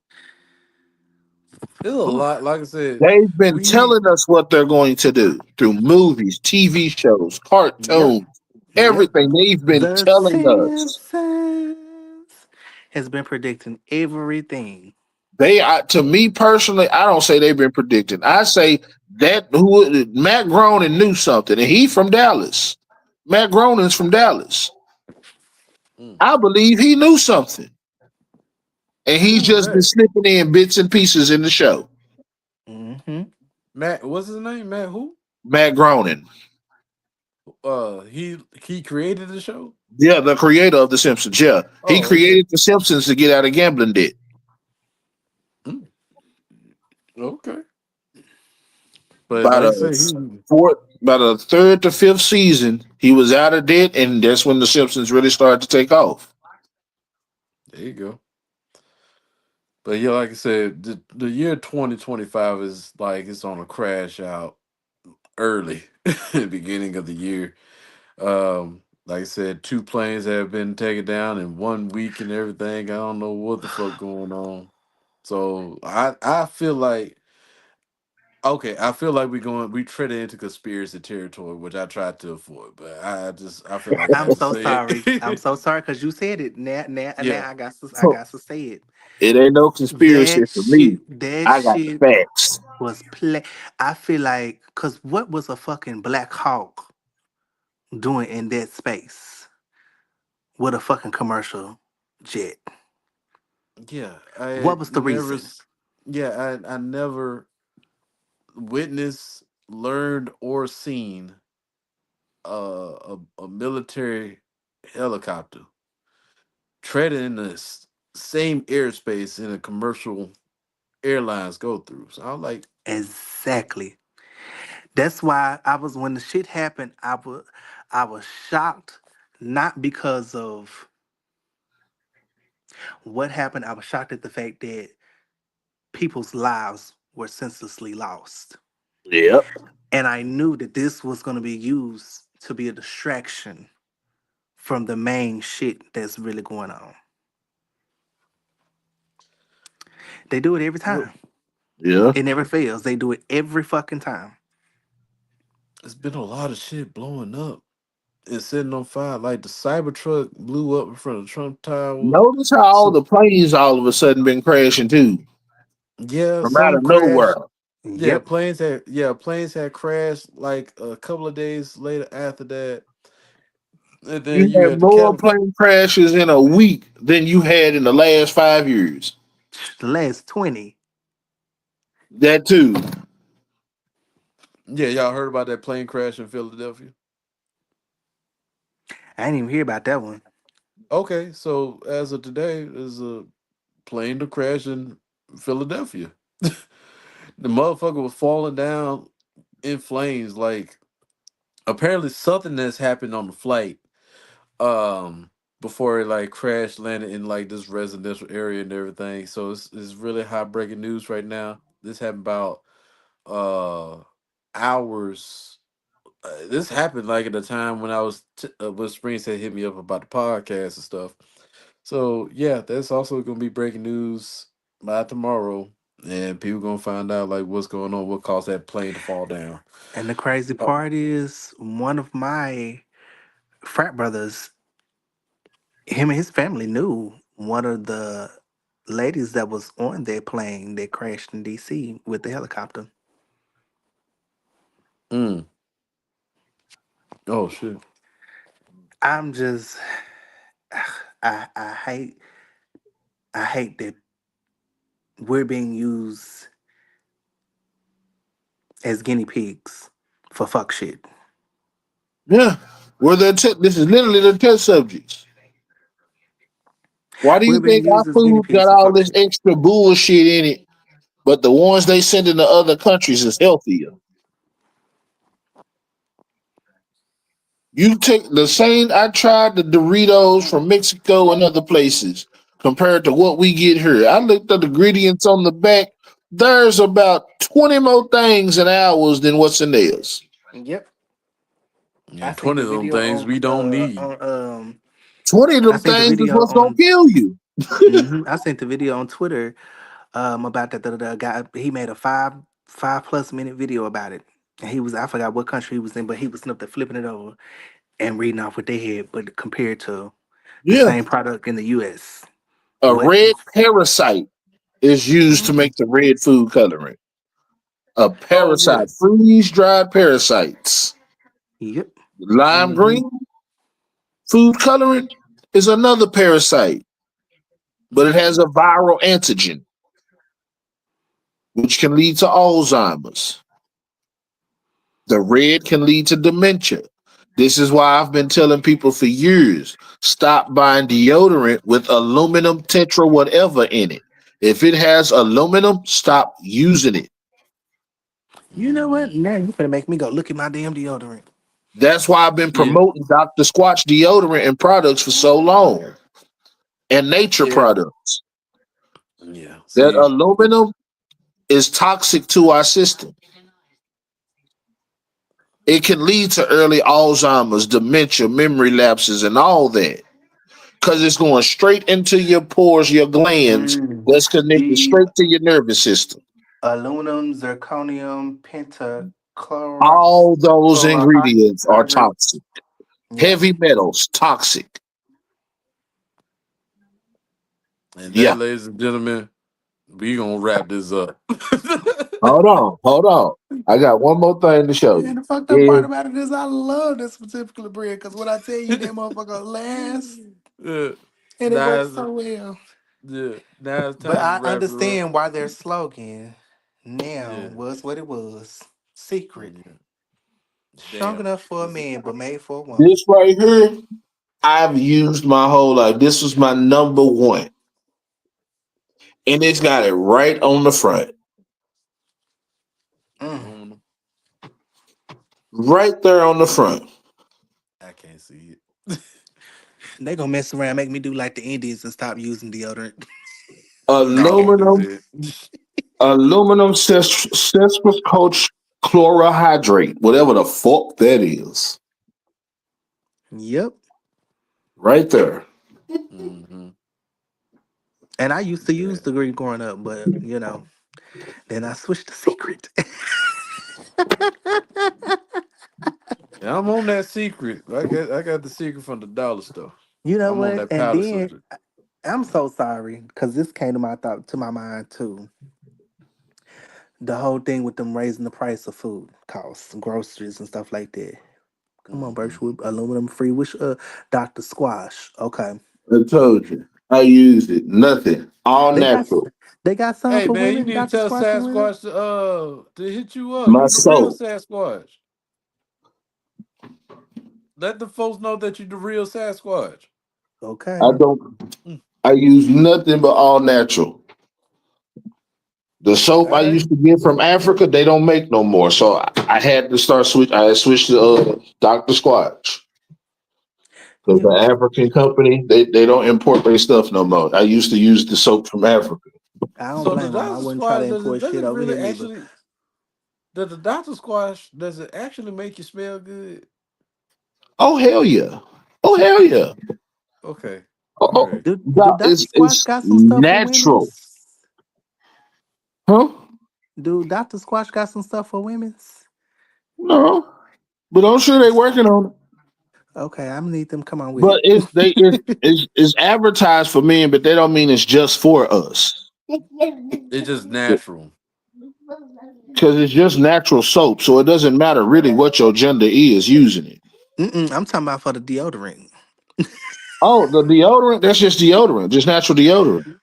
There's a Whew. lot. Like I said, They've been we. telling us what they're going to do through movies, TV shows, Yep. cartoons, Yep. everything. They've been The telling us. Simpsons has been predicting everything. To me personally, I don't say they've been predicting. I say that Matt Groening knew something, and he from Dallas. Matt Groening's from Dallas. Mm. I believe he knew something, and he's Who was just been that? slipping in bits and pieces in the show. Hmm. Matt. What's his name? Matt who? Matt Groening, He created the show. yeah, the creator of The Simpsons, yeah, he Oh, okay. created The Simpsons to get out of gambling debt. Mm, okay. But By like I the say, he. by the third to fifth season, he was out of debt, and that's when The Simpsons really started to take off. There you go. But yeah, like I said, the year 2025 is like it's on a crash out early, beginning of the year. Like I said, two planes have been taken down in 1 week and everything. I don't know what the fuck going on. So I feel like okay, I feel like we treaded into conspiracy territory, which I tried to avoid, but I feel like I I'm had to so say sorry. I'm it. so sorry because you said it. Now Yeah. I got to say it. It ain't no conspiracy for me. That I got the shit facts. was play. I feel like because what was a fucking Black Hawk doing in that space with a fucking commercial jet? Yeah. I What had was the never reason? yeah, I never witnessed, learned, or seen a military helicopter treading in the same airspace in a commercial airlines go through. So I'm like, Exactly. That's why I was when the shit happened. I was shocked, not because of what happened. I was shocked at the fact that people's lives were senselessly lost. Yep. And I knew that this was going to be used to be a distraction from the main shit that's really going on. They do it every what? time. Yeah. It never fails. They do it every fucking time. It's been a lot of shit blowing up and setting on fire. Like the Cybertruck blew up in front of Trump Tower. Notice how all So the planes all of a sudden been crashing too, yeah, from out some of crashed. nowhere. Yep. Planes had crashed like a couple of days later after that. And then You you had had the more Cali. plane crashes in a week than you had in the last 5 years. The last 20. That too. Yeah, y'all heard about that plane crash in Philadelphia? I didn't even hear about that one. Okay, so as of today, there's a plane to crash in Philadelphia. The motherfucker was falling down in flames. Like apparently something that's happened on the flight. Before it like crash landed in like this residential area and everything. So it's really hot breaking news right now. This happened about uh hours. This happened like at the time when when Springs had hit me up about the podcast and stuff. So yeah, that's also gonna be breaking news by tomorrow, and people gonna find out like what's going on, what caused that plane to fall down. And the crazy Oh, part is one of my frat brothers, him and his family knew one of the ladies that was on that plane that crashed in DC with the helicopter. Mm. Oh shit. I'm just I I hate that we're being used as guinea pigs for fuck shit. Yeah. This is literally the test subjects. Why do We're you being think our used as guinea food got pigs for all fuck this shit. extra bullshit in it, but the ones they send into other countries is healthier? You take the same. I tried the Doritos from Mexico and other places compared to what we get here. I looked at the ingredients on the back. There's about 20 more things in ours than what's in theirs. Yep. I And seen 20 the of them video things we don't need. on 20 of I them seen the things is video what's gonna on kill you. I sent the video on Twitter about that the guy he made a five plus minute video about it. And he was I forgot what country he was in, but he was up there flipping it over and reading off what they had, but compared to the Yeah. same product in the US. A What red parasite is used to mm, make the red food coloring. A Oh yeah. parasite, freeze dried parasites. yep. Lime Hmm. green food coloring is another parasite, but it has a Mm-mm. viral antigen, which can lead to Alzheimer's. The red can lead to dementia. This is why I've been telling people for years stop buying deodorant with aluminum tetra whatever in it. If it has aluminum, stop using it. You know what? Mm. Now you finna make me go look at my damn deodorant. That's why I've been Yeah. promoting Dr. Squatch deodorant and products for so long, and nature Yeah. products. Yeah. That See. aluminum is toxic to our system. It can lead to early Alzheimer's, dementia, memory lapses, and all that because it's going straight into your pores, your glands, Mm. that's connected The straight to your nervous system. aluminum, zirconium, All those ingredients are chlorohydrate. toxic. Yep. Heavy metals, toxic. And that, Yeah. ladies and gentlemen, we gonna wrap this up. Hold on. Hold on. I got one more thing to show And you. the fucked up part If about it is I love this particular bread because when I tell you that motherfucker lasts Yeah. and it Now works it's, so well. yeah. Now it's But time to I wrap her up. understand why their slogan now Yeah. was what it was. Secret. Yeah. Strong Damn. enough for a This is man, but made for a woman. this right here, I've used my whole life. This was my number one. And it's got it right on the front. Mm. aluminum. Right there on the front. I can't see it. They gonna mess around, make me do like the Indians and stop using deodorant. No, this Aluminum, is it. aluminum citrus coach chlorohydrate, whatever the fuck that is. Yep. Right there. Mm-hmm. And I used to use Yeah. the green growing up, but then I switched to secret. Yeah, I'm on that secret. I got the secret from the dollar store. You know I'm on what? that And powder then subject. I'm so sorry because this came to my thought to my mind too. The whole thing with them raising the price of food costs, groceries and stuff like that. Come on, Mm-hmm. Birchwood, aluminum free. Wish Dr. Squash. Okay, I told you. I used it. Nothing. All they got natural. they got some Hey for man, you women. need to Dr. tell Squash for women. Sasquatch to hit you up. My You the real soul. Sasquatch. Let the folks know that you the real Sasquatch. I Okay, don't Mm. I use nothing but all natural. The soap all I right. used to get from Africa, they don't make no more. So I had to start switch. I had switched to Dr. Squatch because You the know what? African company they don't import their stuff no more. I used to use the soap from Africa. I don't So the blame them. I Doctor wouldn't try to Squash does it import does shit it over really here neither. actually does the Doctor Squash does it actually make you smell good? Oh hell yeah! Oh hell yeah! Okay. Oh, All oh right. Do Dr. Squash it's got some stuff for natural, women's? huh? Do Dr. Squash got some stuff for women's? No, but I'm sure they working on it. Okay, I'm gonna need them. Come on with But it's they it. it's advertised for men, but they don't mean it's just for us. It's just natural. Because it's just natural soap, so it doesn't matter really what your gender is using it. Mm-mm, I'm talking about for the deodorant. Oh, the deodorant, that's just deodorant, just natural deodorant.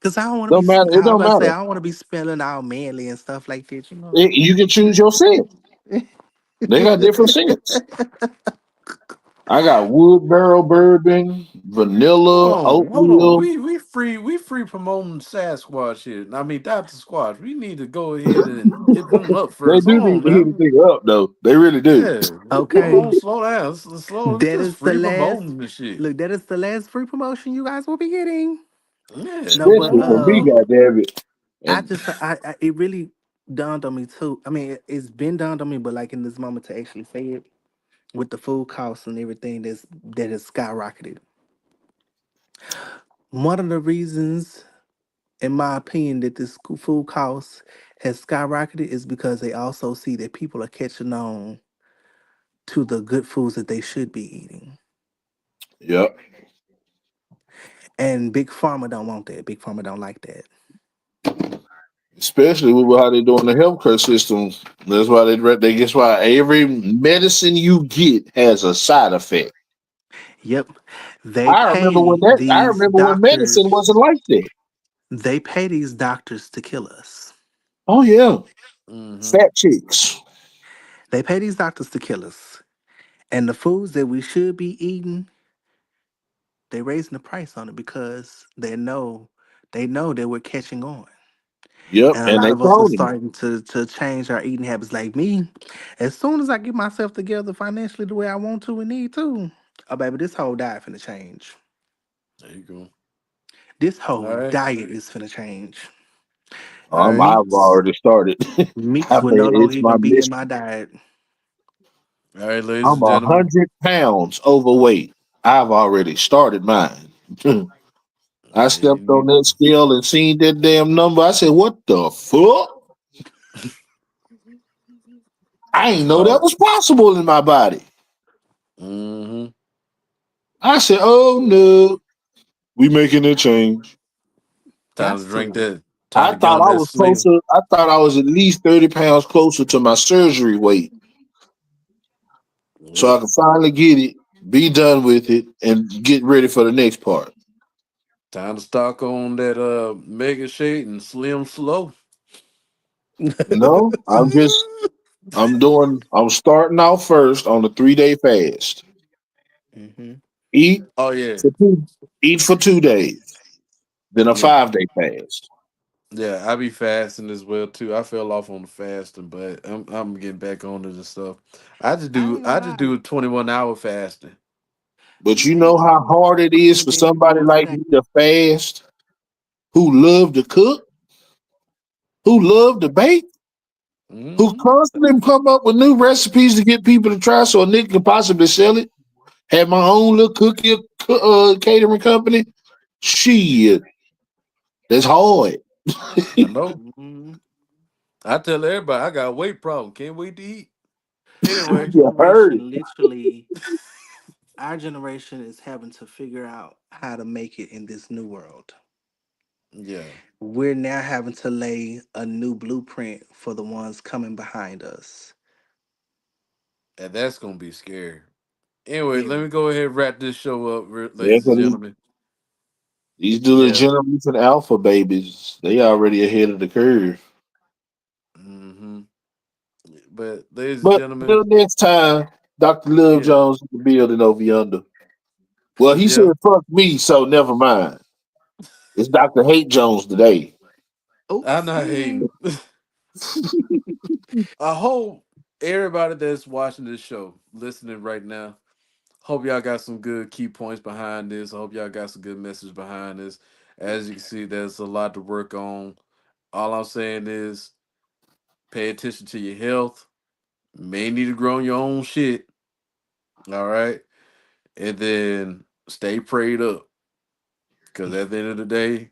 Cause I don't want to be. Don't matter. It I was don't about to say matter. I don't want to be smelling all manly and stuff like that. You You can choose your scent. They got different scents. I got wood barrel bourbon, vanilla, Hold on. oatmeal. We free promoting Sasquatch here. I mean Dr. Squatch. We need to go ahead and hit them up They first. Hold do need on to heat now. the thing up though. They really do. Yeah. Hold Okay, on, slow down. Slow. It's that just is the free last. promoting this shit. Look, that is the last free promotion you guys will be getting. Yeah. No, but Especially Hold for me, on goddamn it. I And just it really dawned on me too. I mean, it's been dawned on me, but like in this moment to actually say it with the food costs and everything that has skyrocketed. One of the reasons, in my opinion, that this food cost has skyrocketed is because they also see that people are catching on to the good foods that they should be eating. yep. And Big Pharma don't want that. Big Pharma don't like that. Especially with how they doing the healthcare system. That's why they guess why every medicine you get has a side effect. Yep. I remember when medicine wasn't like that. They pay these doctors to kill us. Oh yeah. now. Fat chicks. They pay these doctors to kill us. And the foods that we should be eating, they raising the price on it because they know that we're catching on. Yep. And a And lot they of us are cloning it. starting to change our eating habits. Like me, as soon as I get myself together financially the way I want to and need to, oh baby, this whole diet finna change. There you go. This All whole right. diet is finna change. All right. I've Meats, already started. meats I will mean, no longer it's my even be in my mission. diet. All right, ladies I'm and a gentlemen. 100 pounds overweight. I've already started mine. I stepped on that scale and seen that damn number. I said, "What the fuck? I ain't know that Oh. was possible in my body." Mm-hmm. I said, "Oh no, we making a change." Time Got to drink to. that. Time to get on I that was sling. closer. I thought I was at least 30 pounds closer to my surgery weight, so Yep. I could finally get it, be done with it, and get ready for the next part. Time to stock on that mega shade and slim slow. No, I'm starting out first on the 3 day fast. Hmm. Eat Oh yeah. for two, eat for 2 days, then a Yeah. 5 day fast. Yeah, I be fasting as well too. I fell off on the fasting, but I'm getting back on to this stuff. I ain't gonna I just lie. do 21-hour fasting. But you know Man, how hard it I'm is finna for be able to somebody go like today. me to fast, who love to cook, who love to bake, who Hmm. constantly come up with new recipes to get people to try so a nigga can possibly sell it. Have my own little catering company. Shit, that's hard. I know. Mhm. I tell everybody I got a weight problem. Can't wait to eat. Our Anyway, You heard. generation literally, our generation is having to figure out how to make it in this new world. yeah, We're now having to lay a new blueprint for the ones coming behind us. and that's gonna be scary. Anyway, let me Very. go ahead and wrap this show up, Yeah, ladies and 'cause gentlemen. these little Yeah. generation alpha babies, they already ahead of the curve. Hmm. But ladies and But gentlemen, until next time, Dr. Love yeah, Jones in the building over yonder. Well, he said yeah. fuck me, so never mind. It's Dr. Hate Jones today. I'm not Oopsie. hating. I hope everybody that's watching this show, listening right now, hope y'all got some good key points behind this. I hope y'all got some good message behind this. As you can see, there's a lot to work on. All I'm saying is pay attention to your health. May need to grow on your own shit. All right. And then stay prayed up. Because at the end of the day,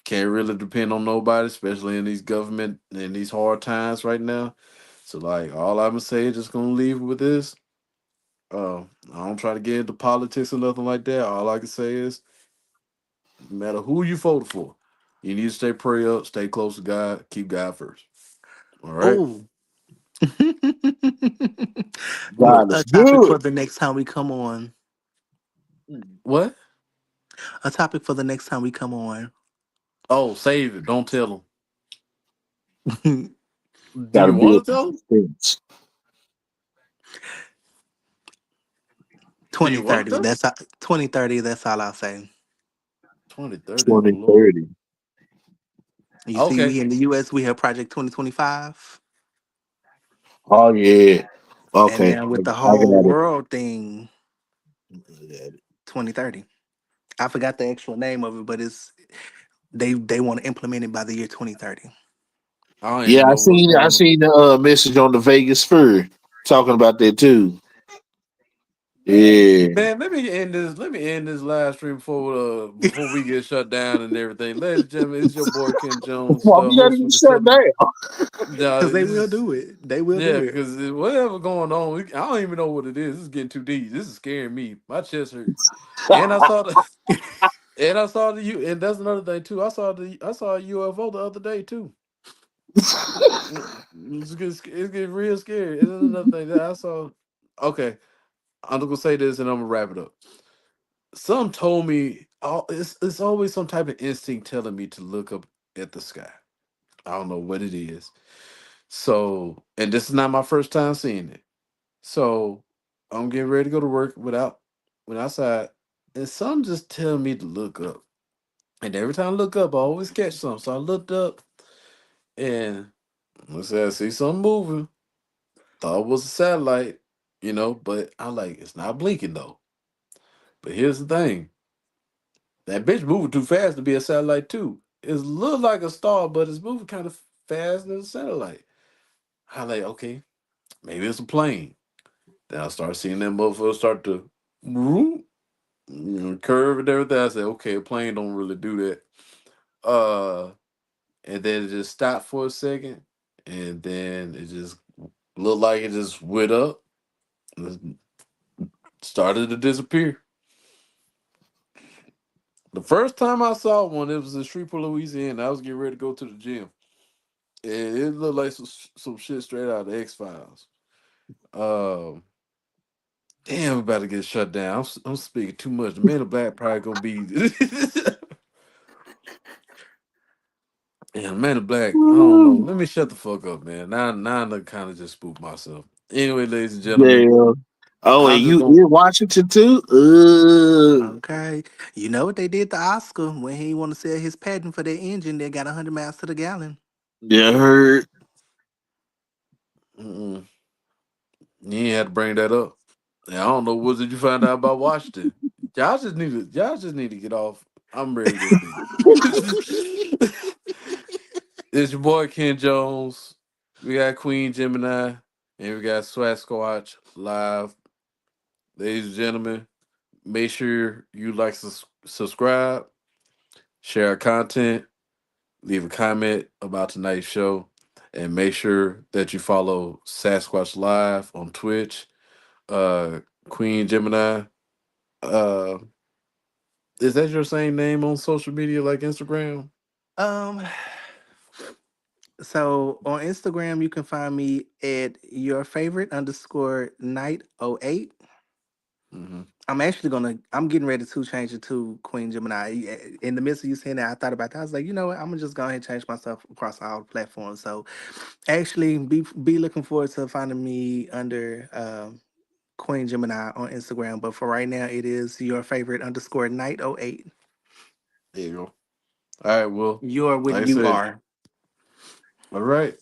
can't really depend on nobody, especially in these government in these hard times right now. So like all I'm gonna say is just gonna leave with this. I don't try to get into politics or nothing like that. All I can say is, no matter who you vote for, you need to stay prayed up, stay close to God, keep God first. All right. Oh, look, God a is topic good. for the next time we come on. What? A topic for the next time we come on. Oh, save it. Don't tell them. Do Got to you build want to some tell them? suspense. Do you want to 2030. tell them? 2030. That's all I'll say. 2030. Oh Lord. 2030. You see, Okay. we in the U.S. we have Project 2025, Oh yeah. and Okay. now with the I whole got it. world thing, 2030. I forgot the actual name of it, but they want to implement it by the year 2030. I don't Yeah, even know what's I going on. seen the message on the Vegas Spur talking about that too. Yeah. Man, let me end this. Let me end this live stream before we get shut down and everything. Ladies and gentlemen, it's your boy Ken Jones, Why the we gotta host for get the shut seven. down? No, Because they this will is do it. They will yeah, do it. because whatever going on, I don't even know what it is. This is getting too deep. This is scaring me. My chest hurt. And I saw the and I saw the U and that's another thing too. I saw a UFO the other day too. It's getting real scary. And then another thing that I saw. Okay, I'm gonna say this and I'm gonna wrap it up. Some told me it's always some type of instinct telling me to look up at the sky. I don't know what it is. So, and this is not my first time seeing it. So, I'm getting ready to go to work went outside, and some just tell me to look up. And every time I look up, I always catch something. So I looked up, and I see something moving. Thought it was a satellite, but I like it's not blinking though. But here's the thing. That bitch moving too fast to be a satellite too. It look like a star, but it's moving kind of fast as a satellite. I like, okay, maybe it's a plane. Then I start seeing them motherfuckers start to whoop, curve and everything. I said, okay, a plane don't really do that. And then it just stopped for a second, and then it just looked like it just went up, and started to disappear. The first time I saw one, it was in Shreveport, Louisiana. I was getting ready to go to the gym. It looked like some shit straight out of X Files. Um, damn, we about to get shut down. I'm speaking too much. The Man in Black probably gonna be. Yeah, Man in Black. I don't know. Let me shut the fuck up, man. Now I kind of just spooked myself. Anyway, ladies and gentlemen, Yeah. Oh, I'm and just you gonna. in Washington too? Okay. You know what they did to Oscar when he want to sell his patent for that engine that got 100 miles to the gallon? Yeah, heard. Mm-mm, you ain't had to bring that up. And I don't know what did you find out about Washington. Y'all just need to get off. I'm ready to think. It's your boy Ken Jones. We got Queen Gemini, and we got Swat Squatch live. Ladies and gentlemen, make sure you like, subscribe, share our content, leave a comment about tonight's show, and make sure that you follow Sasquatch Live on Twitch. Uh, Queen Gemini. Uh, is that your same name on social media like Instagram? Um, so on Instagram, you can find me at your favorite underscore night 08. Mm-hmm. I'm getting ready to change it to Queen Gemini. In the midst of you saying that, I thought about that. I was like, you know what? I'm gonna just go ahead and change myself across all platforms. So actually be looking forward to finding me under Queen Gemini on Instagram. But for right now, it is your favorite underscore night 08. There you go. All right. Well, You're like what I you said, are. all right,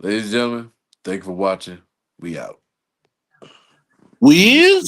ladies and gentlemen, thank you for watching. We out. We is?